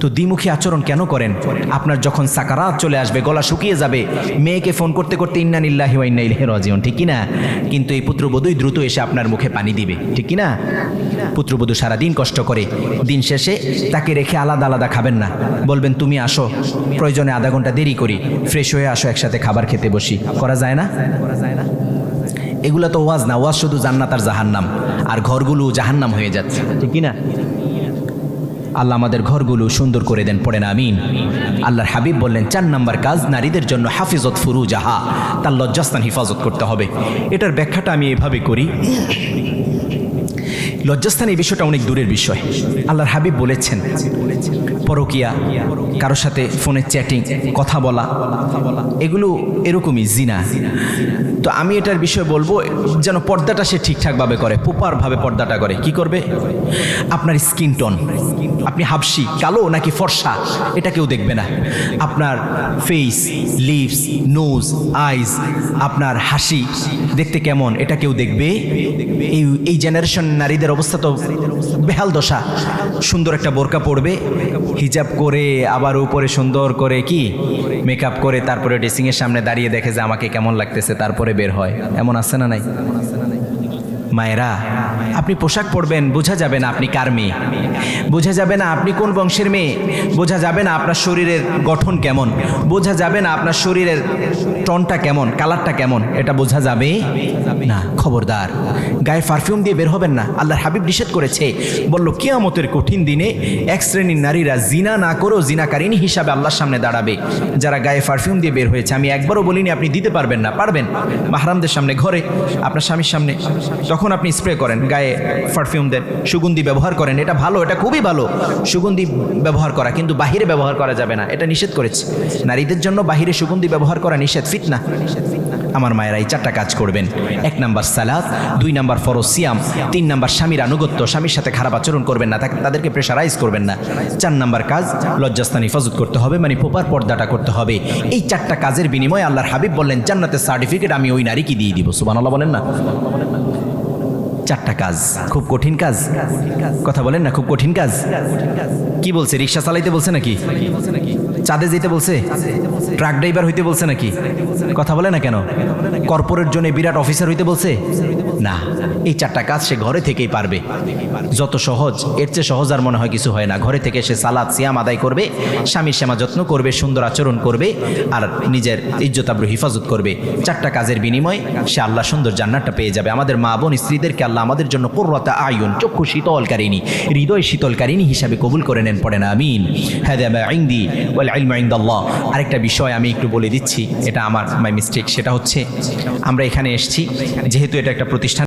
তো দ্বিমুখী আচরণ কেন করেন? আপনার যখন সাকারাত চলে আসবে, গলা শুকিয়ে যাবে, মেয়েকে ফোন করতে করতে ইন্না লিল্লাহি ওয়া ইন্না ইলাইহি রাজিউন, ঠিক কি না? কিন্তু এই পুত্রবধূই দ্রুত এসে আপনার মুখে পানি দিবে, ঠিক কি না? পুত্রবধূ সারাদিন কষ্ট করে, দিন শেষে তাকে রেখে আলাদা আলাদা খাবেন না, বলবেন তুমি আসো, প্রয়োজনে আধা ঘন্টা দেরি করি, ফ্রেশ হয়ে আসো, একসাথে খাবার খেতে বসি। করা যায় না? এগুলো তো ওয়াজ না, ওয়াজ শুধু জান্নাত আর জাহান্নাম, আর ঘরগুলো জাহান্নাম হয়ে যাচ্ছে, ঠিক কি না? আল্লাহ আমাদের ঘরগুলো সুন্দর করে দেন, পড়েন আমিন। আল্লাহর হাবিব বললেন 4 নাম্বার কাজ নারীদের জন্য হাফিজত ফুরুজাহা, তার লজ্জাস্থান হিফাজত করতে হবে। এটার ব্যাখ্যাটা আমি এভাবে করি, লজ্জাস্থান এই বিষয়টা অনেক দূরের বিষয়। আল্লাহর হাবিব বলেছেন পরকিয়া, কারোর সাথে ফোনে চ্যাটিং, কথা বলা, এগুলো এরকমই জিনা। তো আমি এটার বিষয়ে বলবো যেন পর্দাটা সে ঠিকঠাকভাবে করে, প্রপারভাবে পর্দাটা করে। কি করবে? আপনার স্কিন টোন, আপনি হাবশি, কালো নাকি ফর্সা, এটা কেউ দেখবে না। আপনার ফেস, লিপস, নোজ, আইজ, আপনার হাসি দেখতে কেমন, এটা কেউ দেখবে? এই জেনারেশন নারীদের অবস্থা তো বেহাল দশা। সুন্দর একটা বোরকা পরবে, হিজাব করে, আবার উপরে সুন্দর করে কি মেকআপ করে, তারপরে ড্রেসিংয়ের সামনে দাঁড়িয়ে দেখে যে আমাকে কেমন লাগতেছে, তারপরে বের হয়। এমন আছে না নাই? মায়েরা, আপনি পোশাক পরবেন, বোঝা যাবে না আপনি কার মেয়ে, বোঝা যাবে না আপনি কোন বংশের মেয়ে, বোঝা যাবে না আপনার শরীরের গঠন কেমন, বোঝা যাবে না আপনার শরীরের টনটা কেমন, কালারটা কেমন, এটা বোঝা যাবে না। খবরদার, গায়ে পারফিউম দিয়ে বের হবেন না। আল্লাহর হাবিব নিষেধ করেছে, বলল কিয়ামতের কঠিন দিনে এক শ্রেণীর নারীরা জিনা না করেও জিনাকারিনী হিসাবে আল্লাহর সামনে দাঁড়াবে, যারা গায়ে পারফিউম দিয়ে বের হয়েছে। আমি একবারও বলিনি আপনি দিতে পারবেন না, পারবেন। মাহরামদের সামনে, ঘরে, আপনার স্বামীর সামনে, তখন আপনি স্প্রে করেন, গায়ে পারফিউম দেন, সুগন্ধি ব্যবহার করেন, এটা ভালো, এটা খুবই ভালো সুগন্ধি ব্যবহার করা, কিন্তু বাহিরে ব্যবহার করা যাবে না, এটা নিষেধ করেছে। নারীদের জন্য বাহিরে সুগন্ধি ব্যবহার করা নিষেধ, ফিতনা। আমার মায়েরা এই 4টা কাজ করবেন। 1 নাম্বার সালাত, 2 নাম্বার ফরজ সিয়াম, 3 নাম্বার স্বামীর আনুগত্য, স্বামীর সাথে খারাপ আচরণ করবেন না, তাদেরকে প্রেশারাইজ করবেন না। 4 নাম্বার কাজ লজ্জাস্থান হিফাজত করতে হবে, মানে প্রপার পর্দাটা করতে হবে। এই 4টা কাজের বিনিময়ে আল্লাহর হাবিব বললেন জান্নাতের সার্টিফিকেট আমি ওই নারীকে দিয়ে দিব। সুবহানাল্লাহ বলেন না? 4টা কাজ, খুব কঠিন কাজ, কথা বলেন না, খুব কঠিন কাজ। কি বলছে? রিক্সা চালাইতে বলছে নাকি? চাঁদে যেতে বলছে? ট্রাক ড্রাইভার হইতে বলছে নাকি? কথা বলে না কেন? কর্পোরেট জন্য বিরাট অফিসার হইতে বলছে না। এই 4টা কাজ সে ঘরে থেকেই পারবে। যত সহজ, এর চেয়ে সহজ আর মনে হয় কিছু হয় না। ঘরে থেকে সে সালাত সিয়াম আদায় করবে, স্বামীর সেবা যত্ন করবে, সুন্দর আচরণ করবে, আর নিজের ইজ্জত আবরু হিফাজত করবে। 4টা কাজের বিনিময়ে সে আল্লাহ সুন্দর জান্নাতটা পেয়ে যাবে। আমাদের মা বোন স্ত্রীদেরকে আল্লাহ আমাদের জন্য কুররাতা আয়ুন, চক্ষু শীতলকারিণী, হৃদয় শীতলকারিণী হিসাবে কবুল করে নেন, পড়েন আমিন। হাদা মা ইনদি ওয়াল ইলমু ইনদাল্লাহ। আরেকটা বিষয় আমি একটু বলে দিচ্ছি, এটা আমার মাই মিস্টেক। সেটা হচ্ছে আমরা এখানে এসেছি, যেহেতু এটা একটা প্রতিষ্ঠান,